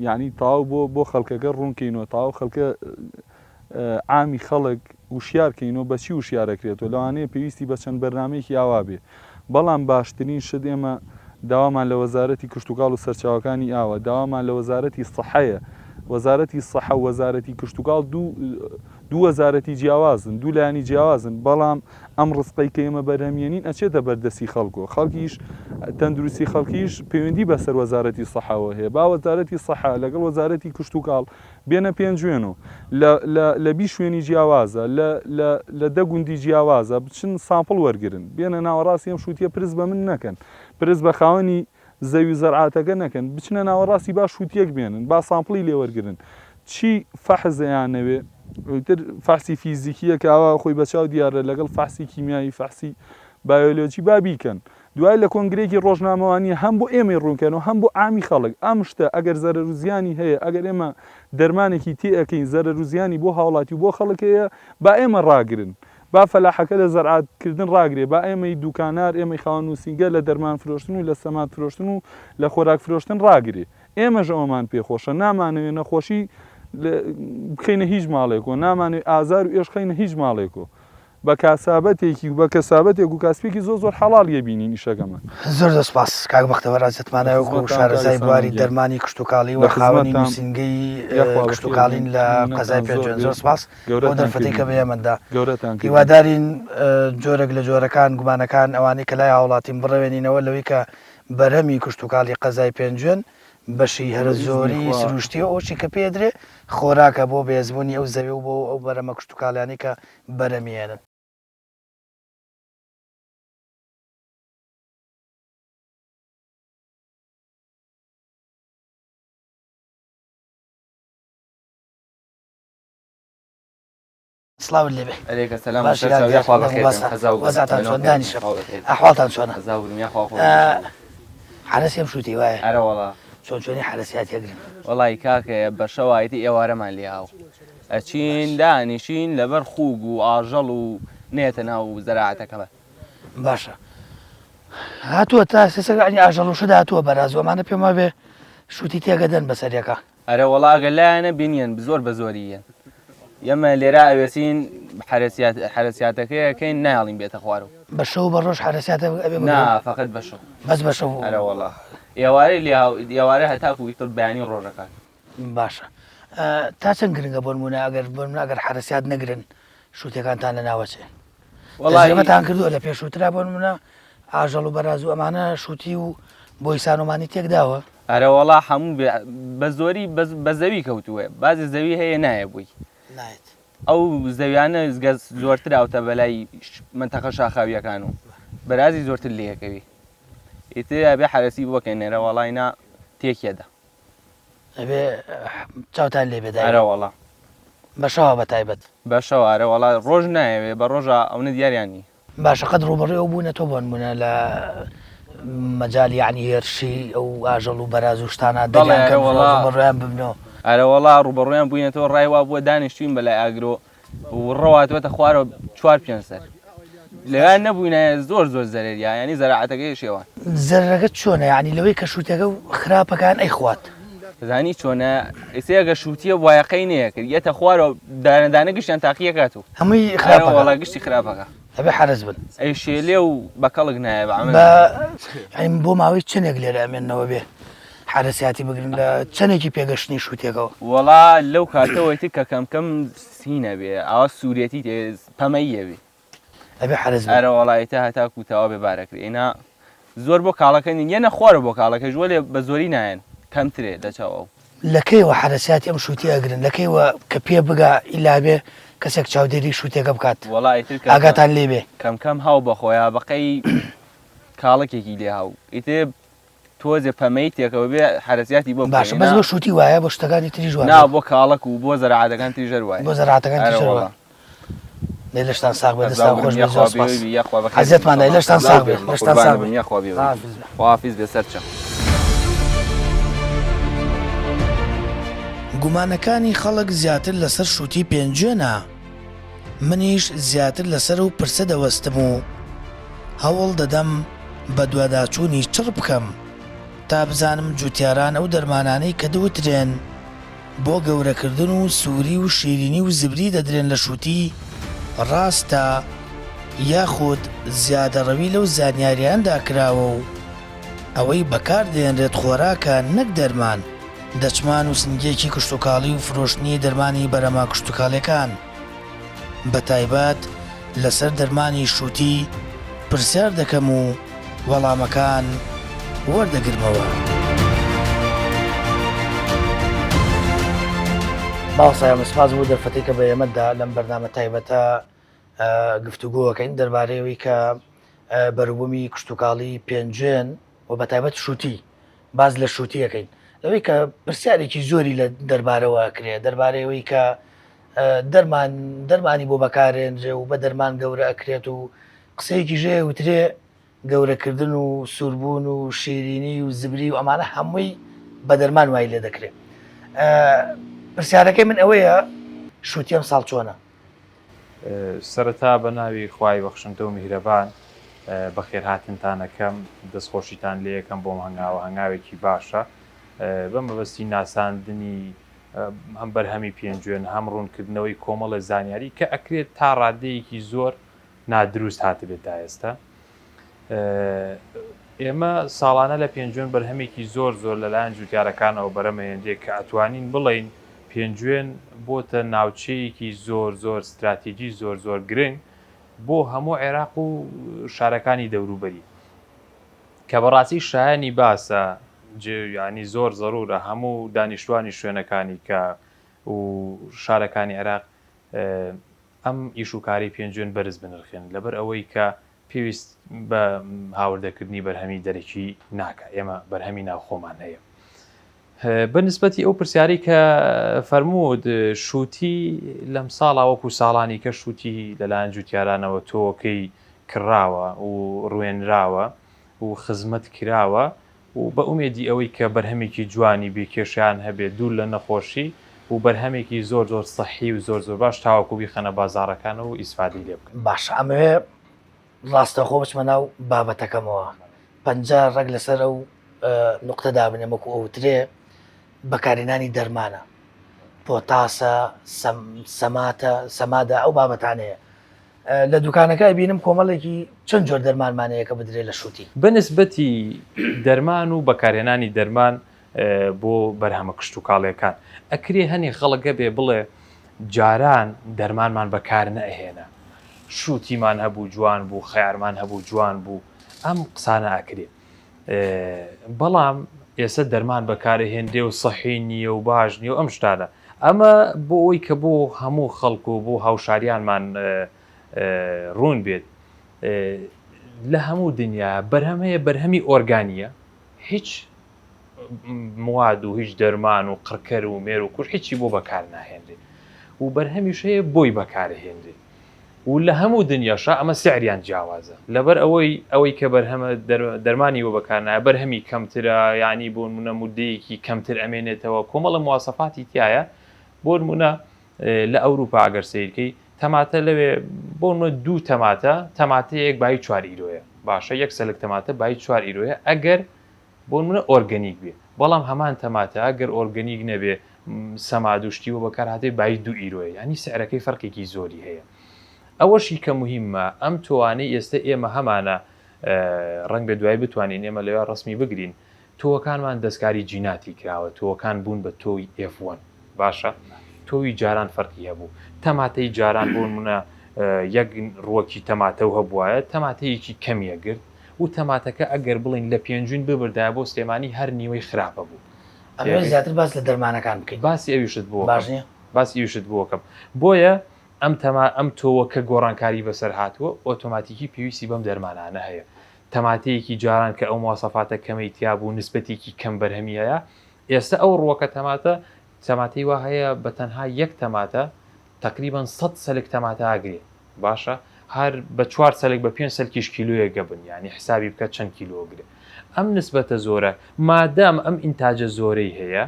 Speaker 3: یعنی تاو بۆ خەڵکەکە ڕوونکەینەوە تاو خەڵکە ئامی خەڵک وشیارکەینەوە بەچی وشیارەکرێتەوە لەوانەیە پێویستی بە چەند بەرنامەیەکی ئاوا بێ بەڵام باشترین شت ئێمە داوامان لە وەزارەتی کشتتوکاڵ و سەرچاوەکانی ئاوە داوامان لە وەزارەتی سەحەیە وەزارەتی سەحە و وەزارەتی کشتتوکاڵ دوو وەزارەتی جیاوازن دوو لایانی جیاوازن بەڵام ئەم ڕستقەی کە ئێمە بەرهەمێنین ئەچێتە بەردەستی خەڵکۆ خەڵکیش تەندروستی خەڵکیش پەیوەندی بەسەر وەزارەتی سەحەوە هەیە با وەزارەتی سەحە لەگەڵ وەزارەتی کشتتوکاڵ بێنە پێنجوێنەوە لە 20 شوێنی جیاوازە لە 10 گوندی جیاوازە بچن سامپڵ وەرگرن بێنە ناوەڕاستی ئەم شووتیە پرس بە من نەکەن پرس بە خاوەنی زەوی زەرعاتەکە نەکەن بچنە ناوەڕاستی با شووتیەک بێنن با سامپڵی لێوەرگرن چی فەحزەیانەوێ تر فەحسی فیزیکیە کە ئاوا خۆی بەچاو دیارە لەگەڵ فەحسی کیمیایی فەحسی بایۆلۆجی با بیکەن دوای لە کۆنگرێکی ڕۆژنامەوانی هەم بۆ ئێمەی ڕوونکەنەوە هەم بۆ ئامی خەڵک ئەم شتە ئەگەر زەرەر و زیانی هەیە ئەگەر ئێمە دەرمانێکی تێئەکەین زەرەر و زیانی بۆ هاوڵاتی و بۆ خەڵک هەیە با ئێمە ڕاگرن با فەلاحەکە لە زەرعاتکردن ڕاگرێ با ئێمەی دوکانار ئێمەی خاوەن نووسینگە لە دەرمان فرۆشتن و لە سەمات فرۆشتن و لە خۆراک فرۆشتن ڕاگرێ ئێمەش ئەوەمان پێخۆشە نامانەوێ نەخۆشی بخینە هیچ ماڵێکەوە نامانێ ئازار و ئێش خینە هیچ ماڵێکەوە بە کاسابەتێکی و بە کەسابەتێک و کاسپێکی زۆر حەڵال یەبینین ئیشەکەمە.
Speaker 1: زۆر دەسپاس کاک بەختەوە ڕازێتمانەوەکو شارەزای بواری دەرمانی کشتتوکاڵی و خاوەنی نووسنگەی کشتتوکاڵین لە قەزای پێنجێن زۆر سپاس بۆ دەرفەتی کە بەیەمەدا هیوادارین جۆرێک لە جۆرەکان گومانەکان ئەوانەی کە لای هاوڵاتین بڕەوێنینەوە لەوەی کە بەرەمی کشتتوکاڵی قەزای پێنجێن بەشی هەرە زۆری سروشتی ئەوشی کە پێدرێ خۆراکە بۆ بێزبوونی ئەو زەوی و بۆ ئەو بەرەمە کشتتوکاڵیانی کە بەرەمیێنن. سلااو لێبێ ئەحواڵتان چۆنە حرەسیم شووتی وایە
Speaker 4: ئەرەوەڵا
Speaker 1: چۆن چۆنی حرەسیات یەگرن
Speaker 4: وڵی کاکە بە شەوایەتی ئێوارەمان لێهاو ئەچین دانیشین لەبەر خوگ و ئاژەڵ و نێتە ناو زەراعەتەکەمە
Speaker 1: باشە هاتووە تا سێسەکانی ئاژەڵ و شدا هاتووە بەرازوەمانە پێمە بێ شووتی تێگەدەن بەسەرەکە
Speaker 4: ئەرە وڵاگە لایەنە بینیەن زۆر بە زۆریە ئەمە لێرە ئەوێسین حرەسیاتەکەیەکەین ناڵین بێتە خوارەوە
Speaker 1: بە شەو بە ڕۆژ حرەسیاتە
Speaker 4: نا فقط بە شەو
Speaker 1: بەس بە شەو
Speaker 4: ئەرە وڵا ئێوارەی ئێوارە هەتاکو ویتر بەیانی ڕۆژەکان
Speaker 1: باشە تا چەند گرنگە بۆ نمونە ئەگەر حرەسیات نەگرن شووتەکانتان لە ناوەچێ وڵایەتان کردووە لە پێشووترا بۆ نمونە ئاژەڵ و بەراز و ئەمانە شووتی و بۆی سانۆمانی تێکداوە
Speaker 4: ئەرە وڵا هەموو بە زۆری بە زەوی کەوتووە بازی زەوی هەیە نایە بووی ئەو زەویانە گەز زۆرتر ئاوتە بەلای منتەقە شاخاویەکان و بەرازی زۆرتر لێەکەوی ئیتر ئەبێ حرەسی بۆکەنێرە وەڵاینا تێکێدا
Speaker 1: ئەبێ چاوتان لێ بێدا
Speaker 4: ئەرە وڵا
Speaker 1: بەشەوە بە تایبەت
Speaker 4: بەشەوە ئەرە وڵا ڕۆژ نایەوێ بە ڕۆژە ئەوە دیاریانی
Speaker 1: باشە قەت ڕوبەڕێ ئەو بوونە تۆ بۆن بوونە لە مەجای عنی هێرشی ئەو ئاژەڵ و بەراز و شتانە دەڵیان ببنەوە
Speaker 4: ئەرە وڵا ڕوبەڕۆیان بووینەوە ڕایوا بووە دانیشتوین بەلای ئاگرۆ و ڕەواتوەتە خوارەوە 4 سەر لەوان نەبووینە زۆر زەرێریا ینی زەراعەتەکەی شێوان
Speaker 1: زەرەکەت چۆنە ینی لەوەی کە شووتەکە و خراپەکان ئەیخوات
Speaker 4: زانی چۆنە ئێسێگە شووتیە وایەقەی نەیە کرد یەتە خوارەوە دانەدانە گشتیان تاقیەکات و
Speaker 1: هەمووی
Speaker 4: خراپەوەڵا گشتی خراپەکە
Speaker 1: ئەبێ حرەز بن
Speaker 4: ئەی شێلێ و بەکەڵک نایە
Speaker 1: بۆ ماوەی چنێک لێرە ئەمێنەوە بێ حرەسیاتی بگرن لە چەندێکی پێگەشتنی شووتێکەوە
Speaker 4: وڵا لەو کاتەوەیتی کە کەمکەم سینە بێ ئاوا سوورەتی پەمەیە بێ
Speaker 1: ئەبێ حرەز
Speaker 4: ئەرە وڵایەتە هەتا کوتەوە بێ بارەکرێ ئێنا زۆر بۆ کاڵەکەنین یەنە خوارە بۆ کاڵەکە ژوە لێ بە زۆری نایەن کەمترێ دەچەوە
Speaker 1: لەکەیەوە حرەسیاتی ئەم شووتی ئەگرن لەکەیوە کە پێ بگا ئیلابێ کەسێک چاودێری شووتێکە بکات
Speaker 4: وڵایتر
Speaker 1: ئاگاتان لێبێ
Speaker 4: کەم هاو بەخۆیان بەقەی کاڵەکێکی لێ هاو ئیتێ تۆزێ پەمەی تێکەوە بێ حرەسیاتی بۆ
Speaker 1: باشە بەس بۆ شووتی وایە بۆ شتەکانی تری ژوان
Speaker 4: نا بۆ کاڵک و بۆ زەراعەتەکان تری ژەر وایە
Speaker 1: بۆ زەراعەتەکان تری ژەر وایە لەشتان ساغ بێ دەستا خۆش بێ زۆر سپاس حەزێتمان لەشتان ساغ بێ لەشتان ساغ بێ
Speaker 4: خواحافیز بێ سەرچە
Speaker 1: گومانەکانی خەڵک زیاتر لەسەر شووتی پێنجێنە منیش زیاتر لەسەر و پرسە دەوەستم و هەوڵ دەدەم بە دوواداچوونی چڕ بکەم تا بزانم جوتیاران ئەو دەرمانانەی کە دووترێن بۆ گەورەکردن و سووری و شیرینی و زبری دەدرێن لە شووتی ڕاستە یاخود زیادەڕەوی لەو زانیاریاندا کراوە و ئەوەی بەکار دێنرێت خۆراکە نەک دەرمان دەچمان و سنگێکی کشتتوکاڵی و فرۆشتنی دەرمانی بەرەما کشتتوکاڵەکان بە تایبەت لەسەر دەرمانی شووتی پرسیار دەکەم و وەڵامەکان وەردەگرمەوە. باوسایە سپاس بوو دەرفەتی کە بە ئێمەدا لەم بەرنامە تایبەتە گفتوگۆەکەین دەربارەیەوەی کە بەروبوومی کشتتوکاڵی پێنجێن و بە تایبەت شووتی باز لە شووتیەکەین لەوەی کە پرسیارێکی زۆری لە دەربارەوە کرێ دەربارەوەی کە دەرمانی بۆ بەکارێنرێ و بە دەرمان گەورە ئەکرێت و قسەیەکی ژێ وترێ گەورەکردن و سووربوون و شیرینی و زبری و ئەمانە هەمووی بە دەرمان وای لێ دەکرێت. پرسیارەکەی من ئەوەیە شووتیم ساڵ چۆنە؟
Speaker 5: سەرەتا بە ناوی خوای بەخشندە و میهرەبان بەخێر هاتنتانەکەم دەستخۆشیتان لێ یەکەم بۆم هەنگاوە هەنگاوێکی باشە بە مەبەستی ناساندنی هەم بەرهەمی پێنجێن هەم ڕوونکردنەوەی کۆمەڵە زانیاری کە ئەکرێت تا ڕادەیەکی زۆر نادروست هاتبێت تا ئێستا. ئێمە ساڵانە لە پێنجوێن بەرهەمێکی زۆر لەلایەن جوتیارەکانەوە بەرەمەهێندێک کە ئەتوانین بڵین پێنجوێن بۆتە ناوچەیەکی زۆر استراتیژی زۆر گرنگ بۆ هەموو عێراق و شارەکانی دەوروبەری کە بەڕاستی شایانی باسە ینی زۆر زەرورە هەموو دانیشتوانی شوێنەکانی کە و شارەکانی عێراق ئەم ئیشوکاری پێنجوێن بەرز بنرخێن لەبەر ئەوەی کە پێویست بە هاوردەکردنی بەرهەمی دەرەکی ناکە ئێمە بەرهەمی ناوخۆمان هەیە. بەنسبەتی ئەو پرسیاری کە فەرموود شووتی لەم ساڵا وەکو ساڵانی کە شووتی لەلایەن جوتیارانەوە تۆکەی کراوە و ڕوێنراوە و خزمەت کراوە و بە ئومێدی ئەوەی کە بەرهەمێکی جوانی بێکێشیان هەبێت دوور لە نەخۆشی و بەرهەمێکی زۆر سەحی و زۆر باش تاواکو بیخەنە بازارەکانەوە و ئیسفادی لێ بکەن.
Speaker 1: باش ئەمەوێ ڕاستەخۆ بچمە ناو بابەتەکەمەوە 50 ڕێک لەسەر ئەو نقطە دابنێمەکو ئەوترێ بەکارێنانی دەرمانە پۆتاسە سەمادە ئەو بابەتانەیە لە دوکانەکە بینم کۆمەڵێکی چەند جۆر دەرمانمانەیە کە بدرێ لە شووتی
Speaker 5: بەنسبەتی دەرمان و بەکارێنانی دەرمان بۆ بەرهەمە کشت و کاڵیەکان ئەکرێ هەنێ خەڵکە بێ بڵێ جاران دەرمانمان بەکار نەهێنا شووتیمان هەبوو جوان بوو خەیارمان هەبوو جوان بوو ئەم قسانە ئەکرێ بەڵام ئێستا دەرمان بەکارهێندێ و سەحی نییە و باش نییە و ئەم شتانە ئەمە بۆ ئەوی کە بۆ هەموو خەڵکو و بۆ هاوشاریانمان ڕوون بێت لە هەموو دنیا بەرهەمەیە بەرهەمی ئۆرگانیە هیچ مواد و هیچ دەرمان و قڕکەر و مێر و کوش هیچی بۆ بەکار ناهێنرێ و بەرهەمیشەیە بۆی بەکارهێنرێ و لە هەموو دنیاشە ئەمە سعریان جیاوازە لەبەر ئەوەی کە بەرهەمە دەرمانی بۆ بەکارنایە بەرهەمی کەمترە یانی بۆ نمونە مودەیەکی کەمتر ئەمێنێتەوە کۆمەڵە مواسەفاتی تایە بۆ نمونە لە ئەوروپا ئەگەر سیرکەی تەماتە لەوێ بۆ نمونە 2 تەماتەیەک بای 4 ئیرۆیە باشە یەک سەلک تەماتە بای 4 ئیرۆیە ئەگەر بۆ نمونە ئۆرگەنیک بێ بەڵام هەمان تەماتە ئەگەر ئۆرگەنیک نەبێ سەمادوشتی و بەکارهاتێ بای 2 ئیرۆیە ینی سعرەکەی فەرقێکی زۆری هەیە. ئەوەشی کە مهمە ئەم تۆوانەی ئێستا ئێمە هەمانە ڕەنگ بە دوای بتوانین ئێمە لەوێ ڕسمی بگرین تۆوەکانمان دەستکاری جیناتی کراوە تۆوەکان بوون بە تۆی F1 باشە تۆوی جاران فەرقی هەبوو تەماتەی جاران بۆ نمونە یەک ڕووەکی تەماتە و هەبوایە تەماتەیەکی کەمیە گرت و تەماتەکە ئەگەر بڵین لە پێنجوین ببردایە بۆ سلێمانی هەر نیوەی خراپە بوو.
Speaker 1: ئەمە زیاتر باس لە دەرمانەکان بکەین
Speaker 5: باسی ئەویشت بووە
Speaker 1: باش نییە
Speaker 5: باسی ئەویشت بووەکەم بۆیە ئەم تۆوە کە گۆڕانکاری بەسەر هاتووە ئۆتۆماتیکی پێویستی بەم دەرمانانە هەیە تەماتەیەکی جاران کە ئەو مواسەفاتە کەمەی تیا بوو نسبەتێکی کەم بەرهەمی هەیە ئێستا ئەو ڕووەکە تەماتەی وا هەیە بە تەنها یەک تەماتە تقریبان 100 سەلک تەماتە ئاگرێ باشە هەر بە 4 سەلک بە 5 سەلکیش کیلویە گەبن ینی حسابی بکە چەند کیلۆگرێ ئەم نسبەتە زۆرە مادام ئەم ئینتاجە زۆرەی هەیە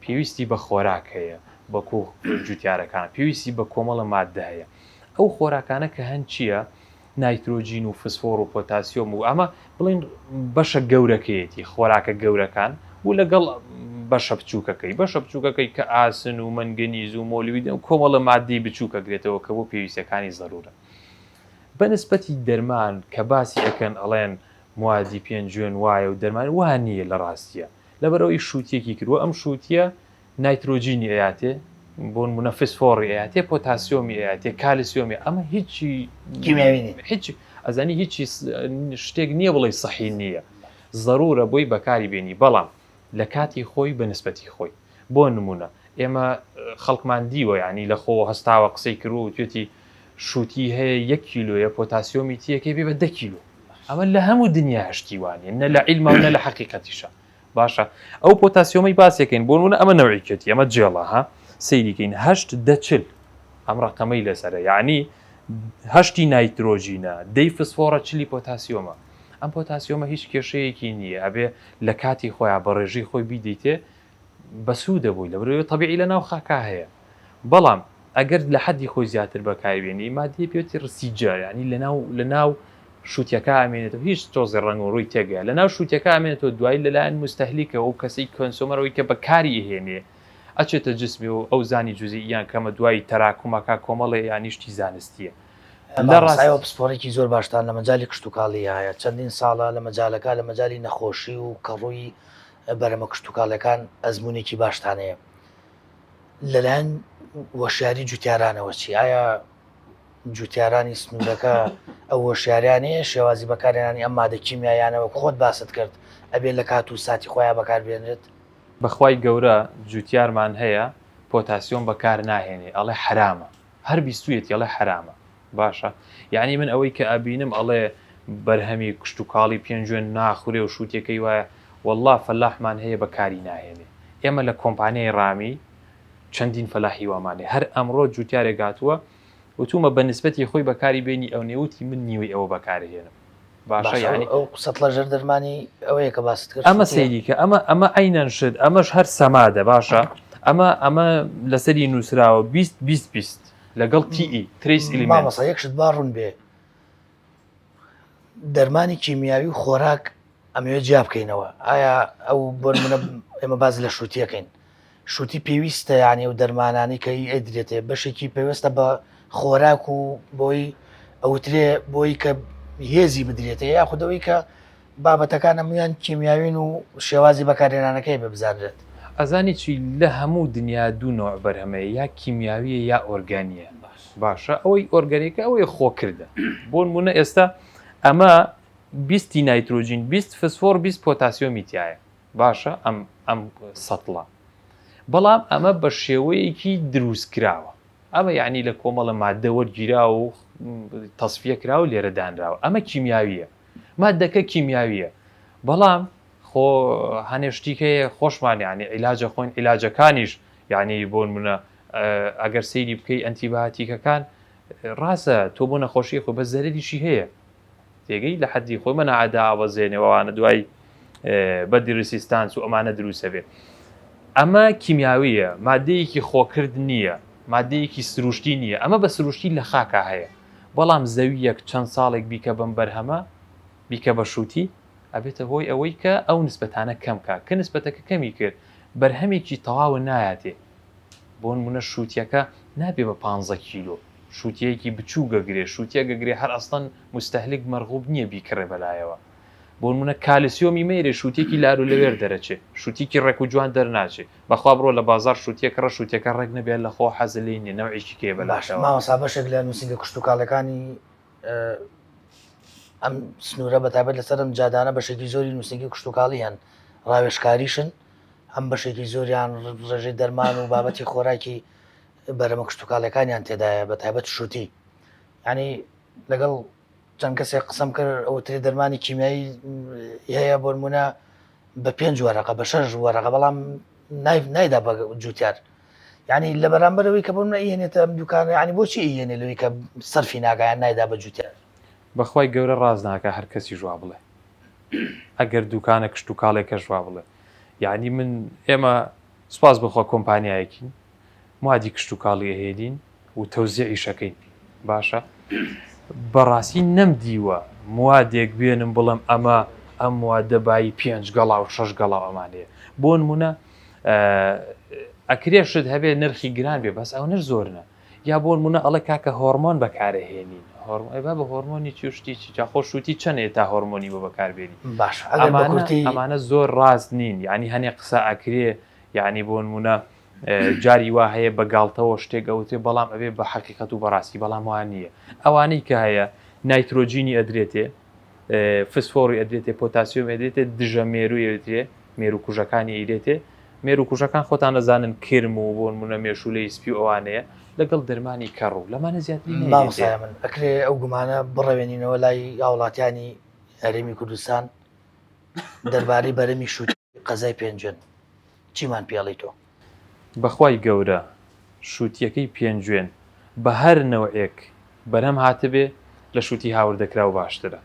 Speaker 5: پێویستی بە خۆراک هەیە بەکو جوتیارەکان پێویستی بە کۆمەڵە مادە هەیە ئەو خۆراکانە کە هەن چییە نایترۆژین و فسفۆر و پۆتاسیۆم و ئەمە بڵین بەشە گەورەکەیەتی خۆراکە گەورەکان و لەگەڵ بەشە بچووکەکەی کە ئاسن و منگنیز و مۆلیوید و کۆمەڵە مادەی بچووکە گرێتەوە کە بۆ پێویستەکانی زەرورە. بەنسبەتی دەرمان کە باسی ئەەکەن ئەڵێن موادی پێنجوێن وایە و دەرمان وان نییە لە ڕاستیە لەبەرەوەی شووتێکی کردووە ئەم شووتیە نایترۆژینی ئەیاتێ بۆ نمونە فسفۆڕی ئەیاتێ پۆتاسیۆمی ئەیاتێ کالیسیۆمی ئەمە هیچی
Speaker 1: کیمیاوی
Speaker 5: هیچ ئەزانی هیچی شتێک نییە بڵێ سەحی نییە زەرورە بۆی بەکاری بێنی بەڵام لە کاتی خۆی بەنسبەتی خۆی بۆ نمونە ئێمە خەڵکمان دیوە ینی لە خۆ هەستاوە قسەی کرد و توێتی شووتی هەیە 1 کیلۆیە پۆتاسیۆمی تیەکەی بێ بە 10 کیلۆ ئەمە لە هەموو دنیا هەشتیوانە نە لە عیلمە و نە لە حەقیقەتیشە باشە ئەو پۆتاسیۆمی باسیەکەین بۆ نمونە ئەمە نەوعیکەتی ئەمە جێڵە ها سەیریکەین 8 10 ئەم ڕقەمەی لەسەرە یعنی 8 نایترۆژینە 10 فسفۆرە 40 پۆتاسیۆمە ئەم پۆتاسیۆمە هیچ کێشەیەکی نییە ئەبێ لە کاتی خۆیان بە ڕێژی خۆی بیدەیتێ بەسوودە بووی لەبرەوەی تەبیعی لە ناو خاکا هەیە بەڵام ئەگەر لە حەدی خۆی زیاتر بەکاربێنی مادەی پێوتی ڕسیجە ینی لە ناو شووتەکە ئامێنێتەوە هیچ تۆزی ڕنگ و ڕووی تێگەیە لە ناو شووتەکە ئامێنێتەوە دوای لەلایەن مستەهلیکە و کەسی کۆنسۆمەرەوەی کە بەکاری هێنێ ئەچێتە جسمی و ئەو زانی جوزی یان کەمە دوای تەراکومەکە کۆمەڵێ یانیشتی زانستیە لە ڕاست
Speaker 1: ڕاستایەوە پسپۆڕێکی زۆر باشتان لە مەجای کشتتوکاڵی هەیە چەندین ساڵە لە مەجالەکە لە مەجای نەخۆشی و کەڕووی بەرەمە کشتتوکاڵەکان ئەزمونێکی باشتانەیە لەلایەن وەشیاری جوتیارانەوە چی ئایا جوتیارانی سنوورەکە ئەو وەشیاریانەیە شێوازی بەکارێنانی ئەم مادە کیمیایانەوە خۆت باست کرد ئەبێت لە کات و ساتی خۆیان بەکاربێنرێت
Speaker 5: بەخوای گەورە جوتیارمان هەیە پۆتاسیۆم بەکار ناهێنێ ئەڵێ حرامە هەر بیستویەتی ئەڵێ حرامە باشە یعنی من ئەوەی کە ئەبینم ئەڵێ بەرهەمی کشتتوکاڵی پێنجێن ناخورێ و شووتەکەی وایە والله فەلاحمان هەیە بەکاری ناهێنێ ئێمە لە کۆمپانیای ڕامی چەندین فەلاحی وامانێ هەر ئەمڕۆ جوتیارێک هاتووە وتومە بە نسبەتی خۆی بەکاری بێنی ئەو نێوتی من نیوەی ئەوە بەکارهێنم باشە یعنی
Speaker 1: ئەو قسەت لە ژەر دەرمانی ئەوەیە کە باست کرد
Speaker 5: ئەمە سەیریکە ئەمە عینەن شت ئەمەش هەر سەمادە باشە ئەمە لەسەری نووسراوە 20 لەگەڵ تیئی تریس
Speaker 1: مامەسا یەکشت با ڕوون بێ دەرمانی کیمیاوی و خۆراک ئەمەوێت جیا بکەینەوە ئایا ئەو بۆ منە ئێمە باز لە شووتیەکەین شووتی پێویستە یانی و دەرمانانی کە ئەدرێتێ بەشێکی پێویستە بە خۆراک و بۆی ئەوترێ بۆی کە هێزی بدرێتە یا خودەوەی کە بابەتەکان هەمویان کیمیاوین و شێوازی بەکارێنانەکەی ببزانرێت
Speaker 5: ئەزانی چی لە هەموو دنیا دوو نوع بەرهەمەیە یا کیمیاویە یا ئۆرگانیە باشە ئەوەی ئۆرگانیکە ئەوەی خۆ کردە بۆ نمونە ئێستا ئەمە 20 نایترۆژین 20 فسفۆر 20 پۆتاسیۆمی تایە باشە ئەم سەتڵە بەڵام ئەمە بە شێوەیەکی دروست کراوە ئەمە یعنی لە کۆمەڵە مادە وەرگیرا و تەسفیە کراوە لێرە دانراوە ئەمە کیمیاویە مادەکە کیمیاویە بەڵام خۆ هەنێشتیکەیە خۆشمان یعنی عیلاجە خۆین عیلاجەکانیش یعنی بۆ نمونە ئەگەر سەیری بکەی ئەنتیباتیکەکان ڕاستە تۆ بۆ نەخۆشی خۆ بە زەرریشی هەیە تێگەی لە حەدی خۆی منە عادا ئاوەزێنەوەوانە دوای بەدی ڕسیستانس و ئەمانە دروستە بێت ئەمە کیمیاویە مادەیەکی خۆکرد نییە مادەیەکی سروشتی نییە ئەمە بە سروشتی لە خاکە هەیە بەڵام زەویەک چەند ساڵێک بیکە بم بەرهەمە بیکە بە شووتی ئەبێتە هۆی ئەوەی کە ئەو نسبەتانە کەمکە کە نسبەتەکە کەمی کرد بەرهەمێکی تەواوە نایاتێ بۆ نمونە شووتیەکە نابێ بە 15 کیلۆ شووتیەکی بچوو گەگرێ شووتیە گەگرێ هەر ئەستان مستەهلک مەرغوب نییە بیکڕێ بەلایەوە بۆ نمونە کالسیۆمی مێرێ شووتێکی لار و لەوێر دەرەچێت شووتیکی ڕێک و جوان دەرناچێت بەخوا بڕۆ لە بازار شووتێکە ڕە شووتەکە ڕێک نەبێت لە خۆ حەزلینی نەوعیکی کێ بەلاشەوە
Speaker 1: مامەسا بەشێک لە نووسینگە کشتتوکاڵەکانی ئەم سنوورە بەتابەت لەسەرم جادانە بەشێکی زۆری نووسینگی کشتتوکاڵی هەن ڕاوێشکاریشن ئەم بەشێکی زۆریان ڕێژەی دەرمان و بابەتی خۆراکی بەرەمە کشتتوکاڵەکانیان تێدایە بە تایبەت شووتی ینی لەگەڵ چەند کەسێک قسەم کرد ئەو ترێ دەرمانی کیمیایی هەیە بۆ نمونە بە 5 وەرەقە بە 6 وەرەقە بەڵام نایدا بە جوتیار ینی لە بەرامبەرەوەی کە بۆ منە ئیهێنێتە ئەم دوکانە ینی بۆچی ئیهێنێ لەوەی کە سەرفی ناگایان نایدا بە جوتیار
Speaker 5: بەخوای گەورە ڕاز ناکە هەر کەسی ژوا بڵێ ئەگەر دوکانە کشتتوکاڵێکە ژوا بڵێ یعنی من ئێمە سوپاس بخوا کۆمپانیایەکی موادی کشتتوکاڵی هێدین و تەوزیعی شەکەین باشە بەڕاستی نەمدیوە موادێک بێنم بڵم ئەمە ئەم موادە بای 5 گەڵا و 6 گەڵا ئەمانەیە بۆ نمونە ئەکرێشت هەبێ نرخی گران بێ بەس ئەو نەر زۆرنە یا بۆ نمونە ئەڵە کاکە هۆرمۆن بەکارەهێنین با بە هۆرمۆنی چشتی جا خۆشوتی چەندێت تا هۆرمۆنی بۆ بەکاربێنی
Speaker 1: باش
Speaker 5: ئەمانە زۆر ڕاست نین ینی هەنێ قسە ئەکرێ یعنی بۆ نمونە جاری وا هەیە بە گاڵتەوە شتێک ئەوتێ بەڵام ئەبێ بە حەقیقەت و بەڕاستی بەڵام وان نییە ئەوانەی کە هەیە نایترۆجینی ئەدرێتێ فسفۆری ئەدرێتێ پۆتاسیۆم ئەدرێتێ دژە مێروی ئەدرێ مێرو کوژەکانی ئیرێتێ مێرو کوژەکان خۆتان نەزانن کرم و بۆ نمونە مێشولەی سپی ئەوانەیە لەگەڵ دەرمانی کەڕوو لەمانە زیاتری
Speaker 1: من ئەکرێ ئەو گومانە بڕەوێنینەوە لای هاوڵاتیانی هەرێمی کوردستان دەربارەی بەرەمی شووتی قەزای پێنجێن چیمان پیاڵی تۆ
Speaker 5: بەخوای گەورە شووتیەکەی پێنجێن بە هەر نەوەیەک بەرەم هاتبێ لە شووتی هاوردەکرا و باشترە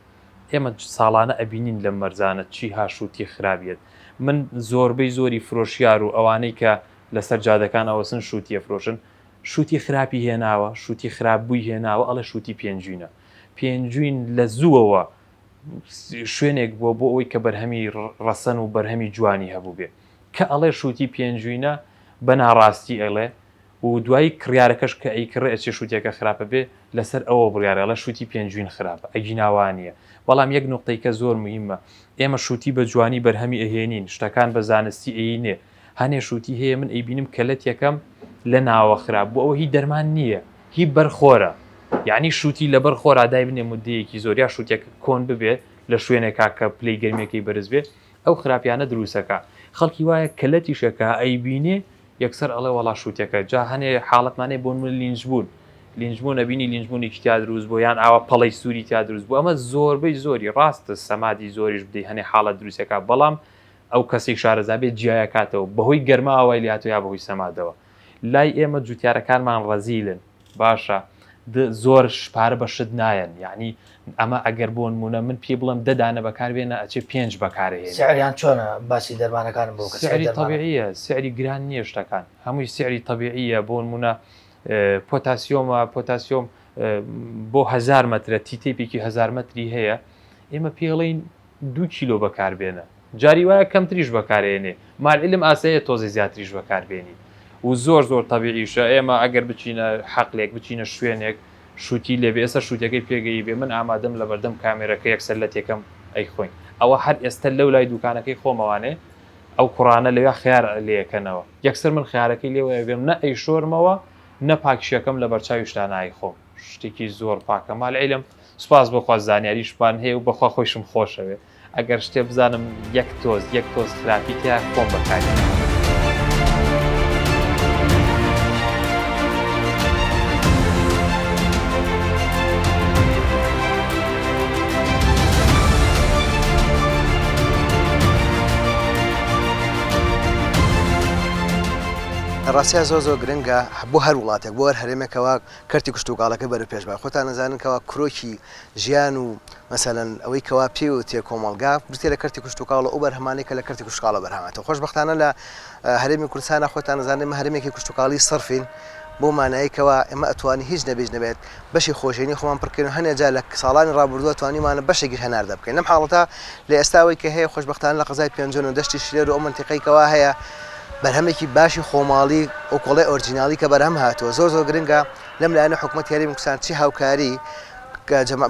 Speaker 5: ئێمە ساڵانە ئەبینین لە مەرزانە چی ها شووتی خراپێت من زۆربەی زۆری فرۆشیار و ئەوانەی کە لەسەر جادەکان ئەوەسن شووتیە فرۆشن شووتی خراپی هێناوە شووتی خراپبووی هێناوە ئەڵە شووتی پێنجوینە پێنجوین لە زووەوە شوێنێک بۆ ئەوەی کە بەرهەمی ڕەسەن و بەرهەمی جوانی هەبوو بێ کە ئەڵێ شووتی پێنجوینە بە ناڕاستی ئەڵێ و دوای کڕیارەکەش کە ئەیکڕ ئەچێ شووتێکە خراپە بێ لەسەر ئەوە بڕیارە لە شووتی پێنجوین خراپە ئەگیناوانیە. بەڵام یەک نقطەی کە زۆر مهمە ئێمە شووتی بە جوانی بەرهەمی ئەهێنین شتەکان بە زانستی ئەینێ هەنێ شووتی هەیە من ئەیبینم کەلت یەکەم لە ناوە خراپ بۆ ئەوە هی دەرمان نییە هی بەرخۆرە یعنی شووتی لە بەرخۆرادای بنێ مدەیەکی زۆریا شووتێک کۆن ببێت لە شوێنێکا کە پلەی گەرمێکی بەرز بێ ئەو خراپیانە دروستەکە خەڵکی وایە کەلەتیشەکە ئەیبینێ یەکسەر ئەڵێ وەڵا شووتەکە جا هەنێ حاڵەتمانێ بۆ من لینجبوون ئەبینی لینجبوونێکی تیا دروست بۆ یان ئاوە پەڵەی سووری تیا دروست بوو ئەمە زۆربەی زۆری ڕاستە سەمادی زۆریش بدەی هەنێ حاڵەت دروستەکە بەڵام ئەو کەسێک شارەزابێت جیایەکاتەوە بەهۆی گەرماوای لاتۆ یا بەهۆی سەمادەوە لای ئێمە جوتیارەکانمان ڕەزیلن باشە زۆر شپارە بە شت نایەن یعنی ئەمە ئەگەر بۆ نمونە من پێ بڵم دەدانە بەکاربێنە ئەچێ 5 بەکارهێن
Speaker 1: سعریان چۆنە باسی دەرمانەکانم بۆ
Speaker 5: سعری طبیعیە سعری گران نییە شتەکان هەمووی سعری طبیعیە بۆ نمونە پۆتاسیۆم بۆ 1000 مەترە تیتێپێکی 1000 مەتری هەیە ئێمە پێڵین 2 کیلۆ بەکاربێنە جاری وایە کەمتریش بەکارێنێ مالعلم ئاسەیە تۆزی زیاتریش بەکاربێنی و زۆر تەبیعیشە ئێمە ئەگەر بچینە حەقلێک بچینە شوێنێک شووتی لێبێ ئێستا شووتەکەی پێگەی بێ من ئامادەم لە بەردەم کامێرەکە یەکسەر لە تێکەم ئەیخۆین ئەوە هەر ئێستا لەو لای دوکانەکەی خۆمەوانێ ئەو کوڕانە لەوێ خیار لێەکەنەوە یەکسەر من خیارەکەی لێوەگەم نە ئەی شۆرمەوە نە پاکشیەکەم لە بەرچاوی شتانایی خۆم شتێکی زۆر پاکە مالعلم سوپاس بۆخوا زانیاریشمان هەیە و بەخوا خۆشم خۆشەوێ ئەگەر شتێ بزانم یەک تۆز خراپی تیا خۆم بەکاری
Speaker 6: ڕاستیە زۆر گرنگە بۆ هەر وڵاتێک بۆ هەر هەرێمێکەوە کەرتی کوشتتوکاڵەکە بەرە پێشبا خۆتان نەزاننکەوە کرۆکی ژیان و مەسەلەن ئەوەی کەوا پێوتێ کۆمەڵگا بستێ لە کەرتی کوشتتوکاڵە ئەو بەرهەمانێک کە لە کەرتی کوشتتوکاڵە بەرهەمێتەوە خۆشبەختانە لە هەرێمی کوردستانە خۆتان نەزانێمە هەرێمێکی کوشتتوکاڵی سەرفین بۆ ماناییکەوە ئێمە ئەتوانی هیچ نەبێت بەشی خۆشێنی خۆمان پڕکردن هەنێجا لە ساڵانی ڕابردووە توانیمانە بەشێکی هەناردە بکەین لەم حاڵەتە لە ئێستاوەی کە هەیە خۆشبەختانە لە قەزای پێنجۆن و دەشتی شلێر و ئەو منتیقەیەوە هەیە بەرهەمێکی باشی خۆماڵی ئەو کۆڵی ئۆرجینالی کە بەرهەم هاتووە زۆر گرنگە لەم لایەنە حکوومەت یاریمی کوردستان چی هاوکاری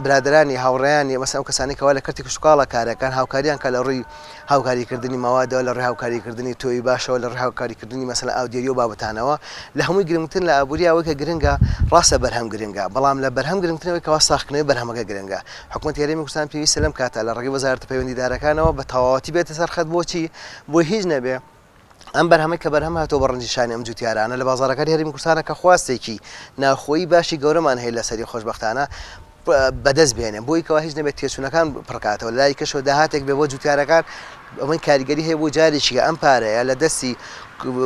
Speaker 6: برادرانی هاوڕێیانی مەسەن ئەو کەسانێکەوە لە کەرتی کوشتتوکاڵە کارەکان هاوکاریان کە لە ڕووی هاوکاریکردنی ماوادەوە لە ڕێی هاوکاریکردنی تۆی باشەوە لە ڕێی هاوکاریکردنی مەسەلا ئاودیۆ و بابەتانەوە لە هەمووی گرنگترن لە ئابووریاوەی کە گرنگە ڕاستە بەرهەم گرنگە بەڵام لە بەرهەم گرنگترەوەی کەوا ساختنەوەی بەرهەمەکە گرنگە حکوومەت یاریمی کوردستان پێویستە لەم کاتە لە ڕێگەی وەزارەتە پەیوەندیدارەکانەوە بە تەواوەتی بێتە سەر خەت بۆچی بۆ هیچ نەبێ ئەم بەرهەمەی کە بەرهەم هاتۆ بە ڕەنجیشانی ئەم جوتیارانە لە بازاڕەکانی هەرێمی کوردستانە کە خواستێکی ناخۆیی باشی گەورەمان هەیە لەسەری خۆشبەختانە بەدەست بێنێ بۆی کەوا هیچ نەبێت تێچوونەکان پڕکاتەوە لای کەشەوە داهاتێک بێ بۆ جوتیارەکان ئەمەی کاریگەری هەیە بۆ جارێکیکە ئەم پارەیە لە دەستی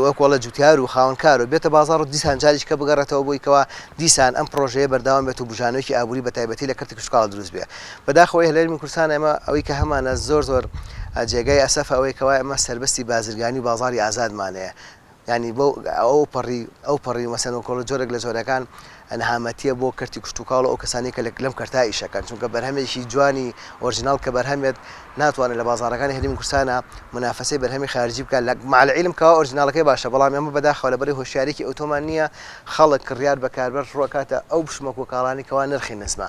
Speaker 6: وەکوڵە جوتیار و خاوەنکار و بێتە بازار و دیسان جاریشکە بگەڕێتەوە بۆی کەوا دیسان ئەم پرۆژەیە بەرداوام بێت و بژانۆکی ئابووری بە تایبەتی لە کەرتی کوشتتوکاڵ دروست بێ بەداخەوەی هەرێمی کوردستان ئێمە ئەوەی کە هەمانە زۆر جێگای ئەسەف ئەوەی کەوا ئەمە سەربەستی بازرگانی و بازاری ئازادمانەیە ینی بۆ ئەو پەڕی مەسەن و کۆڵ جۆرێک لە جۆرەکان ئەنهامەتیە بۆ کەرتی کوشتتوکاڵ و ئەو کەسانی کە لەم کەرتای ئیشەکەن چونکە بەرهەمێکی جوانی ئۆرجینال کە بەرهەمێت ناتوانێت لە بازاڕەکانی هەرێمی کوردستانە منافەسەی بەرهەمی خارجی بکات لە مالعیلم کەوا ئۆرجینالەکەی باشە بەڵام ئێمە بەداخەوە لەبەری هۆشیارێکی ئۆتۆمان نییە خەڵک کڕیار بەکاربەر ڕوەکاتە ئەو بشمەک و کاڵانی کەوا نرخی نسمە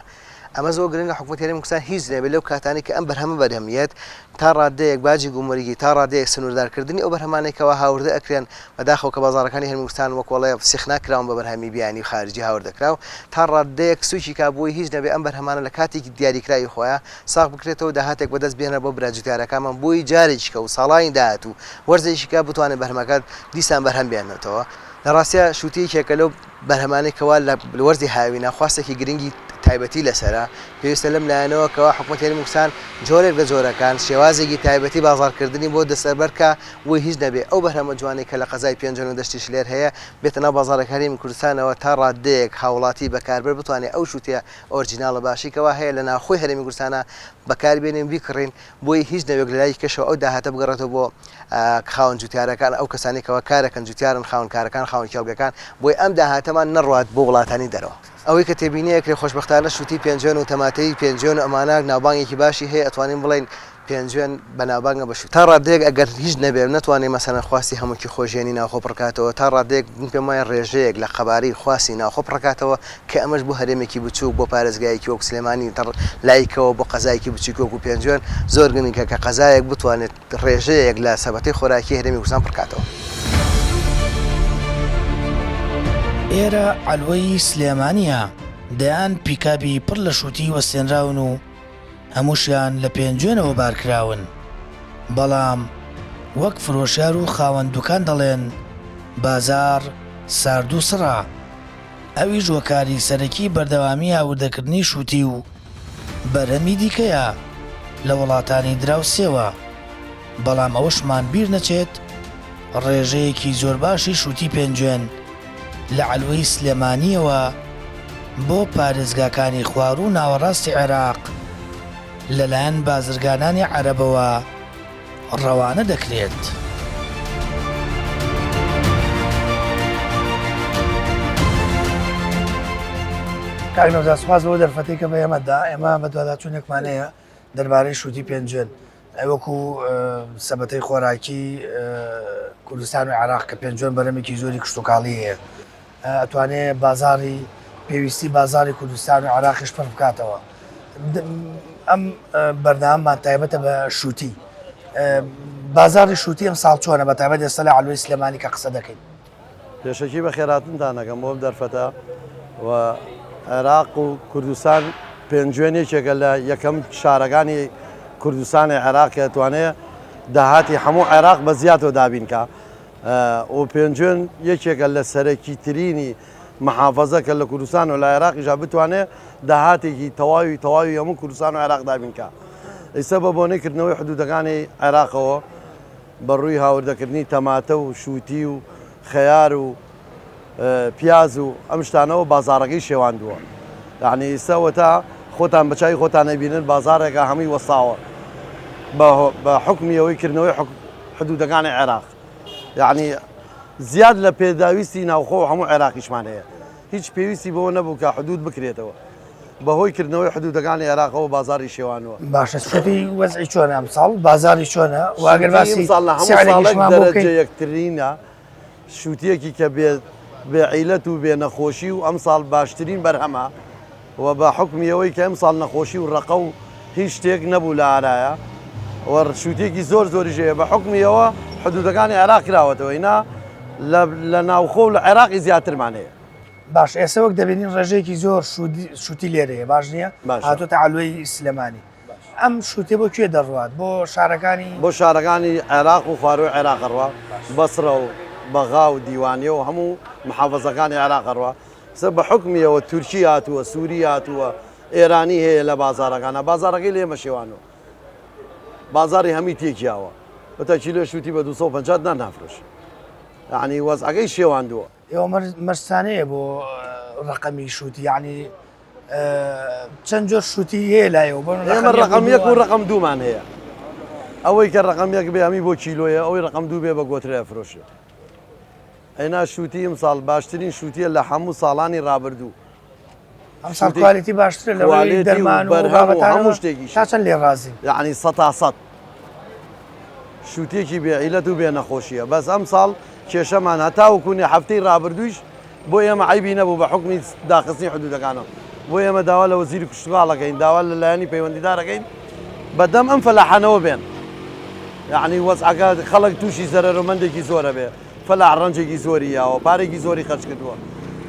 Speaker 6: ئەمە زۆر گرنگە حکوومەت هەرێمی کوردستان هیچ نەبێت لەو کاتانی کە ئەم بەرهەمە بەرهەمیێت تا ڕادەیەک باجی گومەریگی تا ڕادەیەک سنووردارکردنی ئەو بەرهەمانێکەوە هاوردە ئەکرێن بەداخەوە کە بازاڕەکانی هەرێمی کوردستان وەکوڵێ سیخناکراون بە بەرهەمی بیانی خارجی هاوردەکراو تا ڕادەیەک سوچی کابووی هیچ نەبێت ئەم بەرهەمانە لە کاتێکی دیاریکراوی خۆیان ساغ بکرێتەوە داهاتێک بەدەست بێنە بۆ براجوتیارەکانمان بۆی جارێکیکە و ساڵانی داهاتوو وەرزێکیکە بتوانێت بەرهەمەکە دیسان بەرهەم بێنێتەوە لە ڕاستیە شووتەیەکێکە لەو بەرهەمانێکەوە لە وەرزی هاوینە خواستێکی گرنگی تایبەتی لەسرە پێویستە لەم لایەنەوە کەوا حکوومەت هەرێمی کوردستان جۆرێک لە جۆرەکان شێوازێکی تایبەتی بازاڕکردنی بۆ دەسەربەرکە وی هیچ نەبێ ئەو بەرهەمە جوانەی کە لە قەزای پێنجۆن و دەشتی شلێر هەیە بێتە ناو بازاڕێکی هەرێمی کوردستانەوە تا ڕادەیەک هاوڵاتی بەکاربەر بتوانێت ئەو شووتە ئۆرجیناڵە باشیکەوە هەیە لە ناوخۆی هەرێمی کوردستانە بەکاربێنین بیکڕین بۆی هیچ نەوێک لەلای کەشەوە ئەو داهاتە بگەڕێتەوە بۆ خاوەن جوتیارەکان ئەو کەسانێکەوە کارەکەن جوتیارن خاوەنکارەکان خاوەن کێڵگەکان بۆی ئەم داهاتەمان نەڕوات بۆ وڵاتانی دەرەوە ئەوەی کە تێبینیەکرێ خۆشبەختانە شووتی پێنجۆن و تەماتەی پێنجۆن و ئەمانە ناوبانگێکی باشی هەیە ئەتوانین بڵێن پێنجوێن بەناوبانگە بەش تا ڕادێک ئەگەر هیچ نەبێ نتوانێت مەسەنە خواستی هەمووکی خۆشیێنی ناخۆ بڕکاتەوە تا ڕادێک پێم وایە ڕێژەیەک لە قەباری خواستی ناخۆ بڕکاتەوە کە ئەمەش بۆ هەرێمێکی بچوو بۆ پارێزگایەکی وەک سلێمانی لایکەوە بۆ قەزایکی بچووک وەکو پێنجوێن زۆر گرنگە کە قەزایەک بتوانێت ڕێژەیەک لە سەبەتەی خۆراکی هەرێمی کوردستان بڕکاتەوە.
Speaker 1: ئێرە عەلوەی سلێمانیە دەیان پیکابی پڕ لە شووتی وەستێنراون و هەمووشیان لە پێنجوێنەوە بارکراون، بەڵام وەک فرۆشیار و خاوەن دوکان دەڵێن بازار سارد و سڕا. ئەویش وەکاری سەرەکی بەردەوامی ئاوردەکردنی شووتی و بەرهەمی دیکەیە لە وڵاتانی دراوسێوە، بەڵام ئەوەشمان بیر نەچێت ڕێژەیەکی زۆر باشی شووتی پێنجوێن لە عەلوەی سلێمانیەوە بۆ پارێزگاکانی خوار و ناوەڕاستی عێراق لەلایەن بازرگانانی عەرەبەوە ڕەوانە دەکرێت. کاک نەوزاد سوپاس بۆ دەرفەتەی کە بە ئێمەدا. ئێمە بە دوواداچوونێکمانەیە دەربارەی شووتی پێنجوێن وەکو سەبەتەی خۆراکی کوردستان و عێراق کە پێنجوێن بەرەمێکی زۆری کشتتوکاڵی هەیە، ئەتوانێت بازاری پێویستی بازاری کوردستان و عێراقیش پڕ بکاتەوە. ئەم بەردەواممان تایبەتە بە شووتی. بازاری شووتی ئەم ساڵ چۆنە بە تایبەت ئێستا لە عەلوەی سلێمانی کە قسە دەکەین؟
Speaker 7: پێشەکی بە خێراتنتان دەکەم بۆ دەرفەتە و عێراق و کوردستان پێنجوێن یەکێکە لە یەکەم شارەکانی کوردستانی عێراق کە دەتوانێت داهاتی هەموو عێراق بە زیاتەوە دابینکە و پێنجوێن یەکێکە لە سەرەکی ترینی محافەزە کە لە کوردستان و لە عێراقیژا بتوانێت داهاتێکی تەواوی هەموو کوردستان و عێراق دابینکە. ئێستا بە بۆنەیکردنەوەی حدودەکانی عێراقەوە بەڕووی هاوردەکردنی تەماتە و شووتی و خەیار و پیاز و ئەم شتانەوە بازارەکەی شێواندووە. یعنی ئێستاوە تا خۆتان بەچوی خۆتان نەبینن بازارێکە هەمووی وەساوە بە حکمیەوەی کردنەوەی حدودەکانی عێراق. یعنی زیاد لە پێداویستی ناوخۆ و هەموو عێراقیشمان هەیە، هیچ پێویستی بەوە نەبوو کە حدود بکرێتەوە بەهۆی کردنەوەی حدودەکانی عێراقەوە بازاری شێوانوە.
Speaker 1: باشە شووتی وەزعی چۆنە ئەم ساڵ بازاری چۆنە واگەر باسی
Speaker 7: دەرەجە یەکترینە شووتیەکی کە بێعیلەت و بێ نەخۆشی و ئەم ساڵ باشترین بەرهەمە و بە حکمیەوەی کە ئەم ساڵ نەخۆشی و ڕقە و هیچ شتێک نەبوو لە ئارایە شووتێکی زۆر زۆریژەیە بە حکمیەوە حدودەکانی عێراق کراوەتەوە ئینا لە ناوخۆ و لە عێراقی زیاترمان هەیە.
Speaker 1: باش ئێستا وەک دەبینین ڕێژەیەکی زۆر شووتی لێرەیە باش نییە هاتوۆتە عەلوەی سلێمانی. ئەم شووتێ بۆ کوێ دەڕوات؟ بۆ شارەکانی
Speaker 7: عێراق و خواروی عێراق ڕوا بەسرە و بەغا و دیوانیە و هەموو محافەزەکانی عێراق ڕوا بە حکمیەوە تورکی هاتووە سووری هاتووە ئێرانی هەیە لە بازارەکانە بازارەکەی لێمە شێوانەوە بازاری هەمی تێکیاوە بەتە کیلۆ شووتی بە 250 نافرۆش. یعنی وەزعەکەی شێواندووە.
Speaker 1: ئێوە مەرسانەیە بۆ ڕقەمی شووتی، یعنی چەند جۆر شووتی هەیە لایەوە
Speaker 7: ئێمە ڕقم یەک و ڕقم دوومان هەیە. ئەوەی کە ڕقم یەک بێ هەمی بۆ کیلۆیە، ئەوەی ڕقم دوو بێ بە گۆترە فرۆشە. ئەینا شووتی ئەم ساڵ باشترین شووتیە لە هەموو ساڵانی ڕابردوو.
Speaker 1: ئەم ساڵ کوالیتی باشترە لەوەی دەرمان و
Speaker 7: هەموو شتێکی
Speaker 1: تا چەند لێ ڕازی؟
Speaker 7: یعنی 100 شووتێکی بێعیلەت و بێ نەخۆشیە. بەس ئەم ساڵ کێشەمان هەتاوکوونی هەفتەی ڕابردوویش بۆ ئێمە عیبی نەبوو بە حکمی داخستنی حدودەکانەوە بۆ ئێمە داوا لە وەزیری کشتتوغاڵەکەین داوا لە لایەنی پەیوەندیدارەکەین بەدەم ئەم فەلاحانەوە بێن. یعنی وەزعەکە خەڵک تووشی زەرەرمەندێکی زۆرە بێ فەلاح ڕەنجێکی زۆری یاوە پارێکی زۆری خەرج کردووە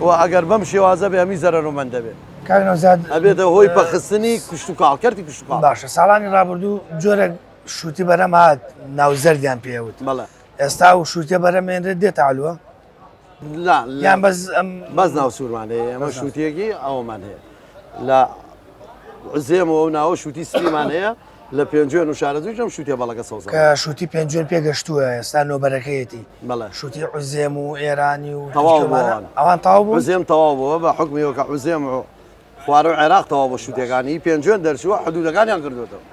Speaker 7: و ئەگەر بەم شێوازە بێ هەمی زەرەرمەند دەبێت.
Speaker 1: کاک نەوزاد
Speaker 7: ئەبێتە هۆی بەخستنی کشتتوکاڵکەرتی کشتتوکاڵ.
Speaker 1: باشە ساڵانی ڕابردوو جۆرە شووتی بەرەم هات ناوزەردیان پێوت.
Speaker 7: بەڵێ
Speaker 1: ئێستا و شووتە بەرەمێنرێت دێتە عەلوە؟ یان
Speaker 7: بەس ناو سوورمان هەیە ئەمە شووتێکی ئەومان هەیە لە عزێمەوە و ناوە شووتی سلیمان هەیە لە پێنجوێن و شارەزویشم شووتێ بەڵەکە سەوزە
Speaker 1: کە شووتی پێنجوێن پێگەشتووە ئێستا نۆبەرەکەیەتی شووتی عوزێم و ئێرانی و ئەوان تەواو بوو.
Speaker 7: عوزێم تەواو بووە بە حکمیەوە کە عوزێم و خوارەوەی عێراق تەواو بە شووتەکانی پێنجوێن دەرچووە حدودەکانیان کردوێتەوە.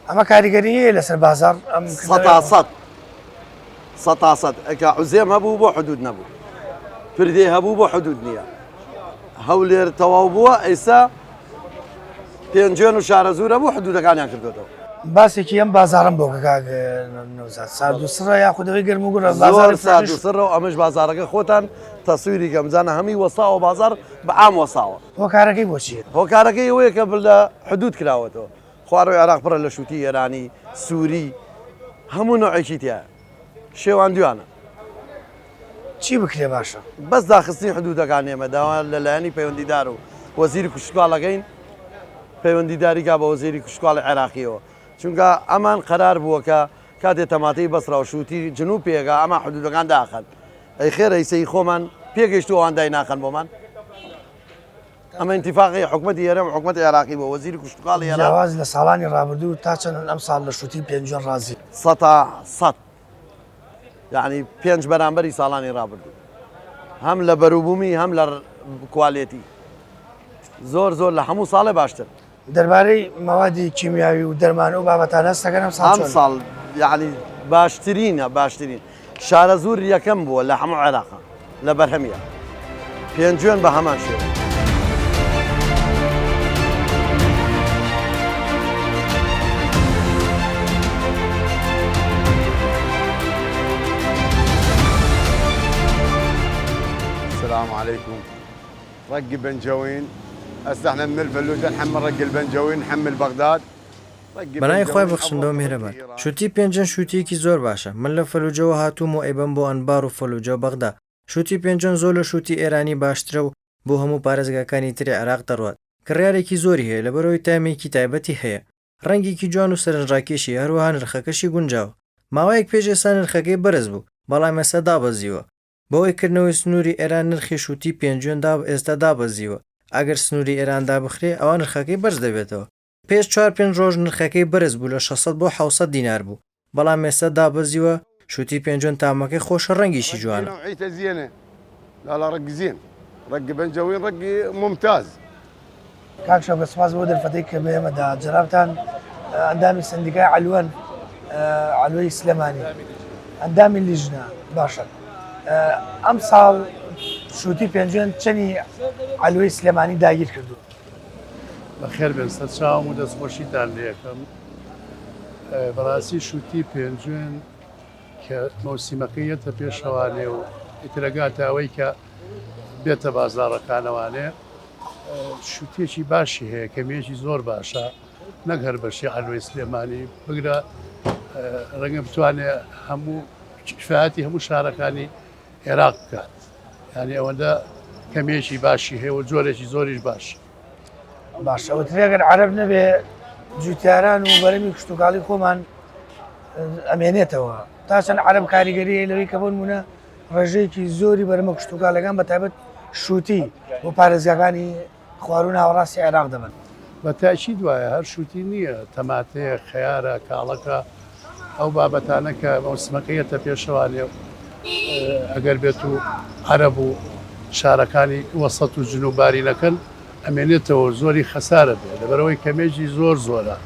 Speaker 1: ئەمە کاریگەری هەیە لەسەر بازار ئەم
Speaker 7: 100 ئەکە عوزێم هەبوو بۆ حدود نەبوو پردێ هەبوو بۆ حدود نییە هەولێر تەواو بووە ئێستا پێنجێن و شارە زورە بۆ حدودەکانیان کردوەوە.
Speaker 1: باسێکی ئەم بازارم بۆ نەوزات سارد و سڕە یاخودەوەی گەرم و گوڕە
Speaker 7: زۆر سارد و سڕە و ئەمەش بازارەکە خۆتان تەسویری کەمزانە هەمی وەساوە بازار بە عام وەساوە.
Speaker 1: هۆکارەکەی بۆچیە؟
Speaker 7: هۆکارەکەی ئەوەیە کە لە حدود کراوەتەوە. خواڕۆی عێراق پڕە لە شووتی ئێرانی، سووری، هەموو نوعێکی تایە. شێوان دویانە.
Speaker 1: چی بکرێ باشە؟
Speaker 7: بەس داخستنی حدودەکان ئێمە داوا لەلایەنی پەیوەندیدار و وەزیری کوشتکواڵەکەین پەیوەندیداریکا بە وەزیری کوشتکواڵی عێراقیەوە. چونکە ئەمان قەرار بووە کە کاتێ تەماتەی بەسرا و شووتی جنوب پێگا ئەمە حدودەکان داخەن. ئەی خێرە ئیسەی خۆمان پێگەیشت و ئەوان دای ناخەن بۆمان. ئەمە ئینتیفاقی حکومەتی ئێرەم حکومەتی عێراقی بۆ وەزیری کوشتکواڵی ئێران
Speaker 1: جیاواز لە ساڵانی ڕابردوو تا چەند ئەم ساڵ لە شووتی پێنجۆن ڕازی
Speaker 7: 100 یعنی 5 بەرامبەری ساڵانی ڕابردوو. هەم لە بەروبوومی هەم لە کوالێتی زۆر لە هەموو ساڵێ باشتر.
Speaker 1: دەربارەی مەوادی کیمیاوی و دەرمانە و بابەتان هەستەکەن
Speaker 7: ئەم ساڵ یعنی باشترین شارە زور یەکەم بووە لە هەموو عێراقا لە بەرهەمیە پێنجوێن بە هەمان شێوە.
Speaker 8: السلام عليكم. رق بنجوين هسه احنا من الفلوجه نحمل رق البنجوين نحمل بغداد.
Speaker 9: بەنای خۆی بەخشندەوە میهرەبان. شووتی پێنجەن شووتیەکی زۆر باشە. من لە فەلوجەوە هاتووم و ئەیبەم بۆ ئەنبار و فەلوجە بەغدا. شووتی پێنجەن زۆر لە شووتی ئێرانی باشترە و بۆ هەموو پارێزگاکانی تری عێراق دەڕوات. کڕیارێکی زۆری هەیە لەبەرەوەی تامێکی تایبەتی هەیە. ڕەنگێکی جوان و سەرنجڕاکێشی هەروەها نرخەکەشی گونجاوە. ماوەیەک پێش ئێستا نرخەکەی بەرز بوو بەڵام ئێستا دابەزیوە. بەوەی کردنەوەی سنووری ئێران نرخی شووتی پێنجوێن ئێستا دابەزیوە. ئەگەر سنووری ئێراندا بخرێ ئەوە نرخەکەی بەرز دەبێتەوە. پێش 4-5 ڕۆژ نرخەکەی بەرز بوو لە 600 بۆ 700 دینار بوو بەڵام ئێستا دابەزیوە. شووتی پێنجۆن تامەکەی خۆشە ڕەنگیشی جوانە.
Speaker 8: لا رق زين رق بنجوين رق ممتاز.
Speaker 1: کاکشە بە سپاس بۆ دەرفەتەی کە بێمەدا جەرابتان ئەندامی سندیکای علوەن علوەی سلێمانی ئەندامی لیژنە باشە. ئەم ساڵ شووتی پێنجوێن چەنی علوەی سلێمانی داگیر کردو.
Speaker 10: بەخێر بێن سەرچاوم و دەستخۆشیتان لێ یەکەم. بەڕاستی شووتی پێنجوێن کە مەوسیمەکەی یەتە پێشەوانێ و ئیترەگاتە ئەوەی کە بێتە بازاڕەکانەوانێ شووتێکی باشی هەیە کەمێکی زۆر باشە نەک هەر بەشی علوەی سلێمانی بگرە ڕەنگە بتوانێت هەموو کفایەتی هەموو شارەکانی عێراق بکات. یعنی ئەوەندە کەمێکی باشی هەیە و جۆرێکی زۆریش باش.
Speaker 1: باشە ئەوترێگەر عەرەب نەبێ جوتیاران و بەرەمی کشتتوکاڵی خۆمان ئەمێنێتەوە تا چەند عەرەب کاریگەری لەوەی کە بۆ نمونە ڕێژەیەکی زۆری بەرەمە کشتتوکالەکان بەتایبەت شووتی بۆ پارێزگاکانی خواروون هاوڕاستی عێراق دەبن.
Speaker 10: بە تاکید وایە هەر شووتی نییە تەماتەیە خەیارە کاڵەکە ئەو بابەتانە کە مەوسمەکەیەتە پێشەوانێ ئەگەر بێت و عەرەب و شارەکانی وەسەط و جنوباری نەکەن ئەمێنێتەوە زۆری خەسارە بێ لەبەرەوەی کەمێژی زۆرە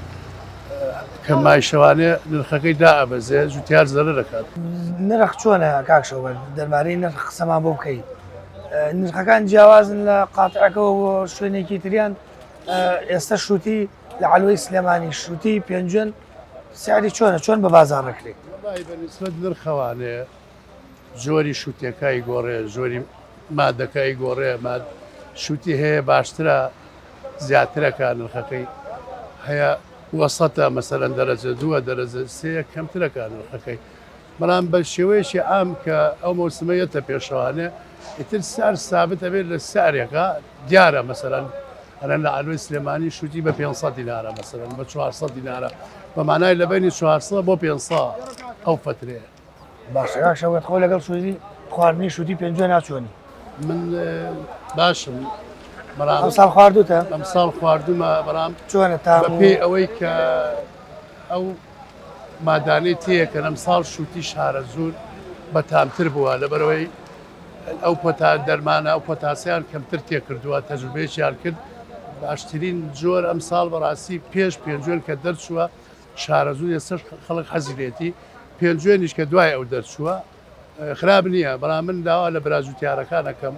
Speaker 10: کە مایشەوانێ نرخەکەی دائەبەزێ جوتیار زەرە دەکات.
Speaker 1: نرخ چۆنە کاکشەوە دەربارەی نرخ قسەمان بۆ بکەیت. نرخەکان جیاوازن لە قاتعەکەەوە بۆ شوێنێکی تریان ئێستا شووتی لە علوەی سلێمانی شووتی پێنجوێن سیاری چۆن بە بازاڕەکرێت.
Speaker 10: بەنسبەت نرخەوانێ زۆری شووتەکەی گۆڕێ زۆری مادەکەی گۆڕێ شووتی هەیە باشترە زیاترەکە نرخەکەی هەیە وەسەتە مەسەرەن دەرەجە 2 دەرەجە 3 کەمترەکە نرخەکەی بەڵام بە شێوەیەشی عام کە ئەو مەوسمەیەتە پێشەوانێ ئیتر سار سابتە بێت لە سارێکە دیارە مەسەرەن ئەرەن لە علوەی سلێمانی شووتی بە 500 دینارە مەسەرەن بە 400 دینارە بەمانای لە بینی 400 بۆ 500 ئەو فترەیە.
Speaker 1: باشە کاکشەوەت خۆ لەگەڵ شووتی خواردنی شووتی پێنجوێن ناچۆنی.
Speaker 10: من باشم
Speaker 1: ئەم ساڵ خواردوتە؟
Speaker 10: ئەم ساڵ خواردومە بەڵام
Speaker 1: چۆنە تا
Speaker 10: پێی ئەوەی کە ئەو مادانەی تەیە کە ئەم ساڵ شووتی شارە زۆر بەتامتر بووە لەبەرەوەی ئەو پۆتا دەرمانە ئەو پۆتاسیان کەمتر تێکردووە تەجروبەیەکیان کرد باشترین جۆر ئەم ساڵ بەڕاستی پێش پێنجوێن کە دەرچووە شارە زوو ێستا خەڵک حەزیرێتی پێنجوێنیش کە دوای ئەو دەرچووە خراپ نییە بەڵام من داوا لە برازوتیارەکانەکەم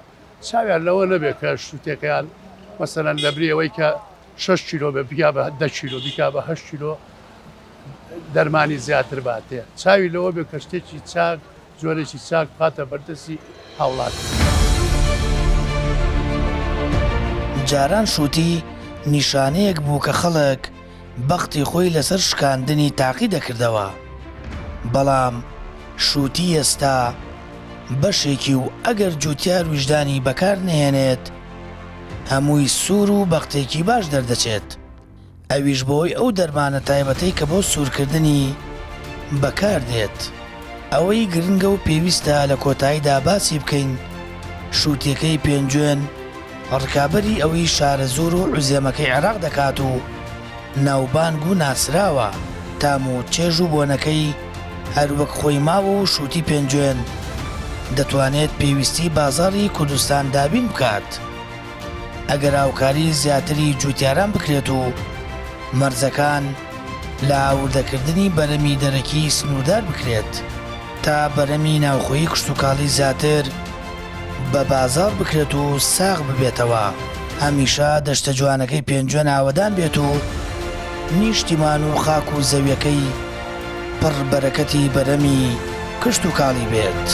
Speaker 10: چاویان لەوە نەبێت کە شووتەکەیان مەسەرەن لەبری ئەوەی کە 6 کیلۆ بە بیا بە 10 کیلۆ بیکا بە 8 کیلۆ دەرمانی زیاتر باتێ چاوی لەوە بێ کە شتێکی چاک زۆرێکی چاک پاتە بەردەستی هاوڵات.
Speaker 1: جاران شووتی نیشانەیەک بوو کە خەڵک بەختی خۆی لەسەر شکاندنی تاقی دەکردەوە، بەڵام شووتی ئێستا بەشێکی و ئەگەر جوتیار وجدانی بەکار نهێنێت هەمووی سوور و بەختێکی باش دەردەچێت. ئەویش بۆی ئەو دەرمانە تایبەتەی کە بۆ سوورکردنی بەکار دێت. ئەوەی گرنگە و پێویستە لە کۆتاییدا باسی بکەین شووتەکەی پێنجوێن ڕکابەری ئەوەی شارە زۆر و عوزێمەکەی عێراق دەکات و ناوبانگ و ناسراوە تام و چێژ و بۆنەکەی هەروەک خۆی ماوە و شووتی پێنجوێن دەتوانێت پێویستی بازاڕی کوردستان دابین بکات. ئەگەر هاوکاری زیاتری جوتیاران بکرێت و مەرجەکان لە ئاوردەکردنی بەرەمی دەرەکی سنوودار بکرێت تا بەرەمی ناوخۆیی کشتتوکاڵی زیاتر بە بازار بکرێت و ساغ ببێتەوە. هەمیشە دەشتە جوانەکەی پێنجوێن ئاوەدان بێت و نیشتیمان و خاک و زەویەکەی پڕ بەرەکەتی بەرەمی کشتتوکاڵی بێت.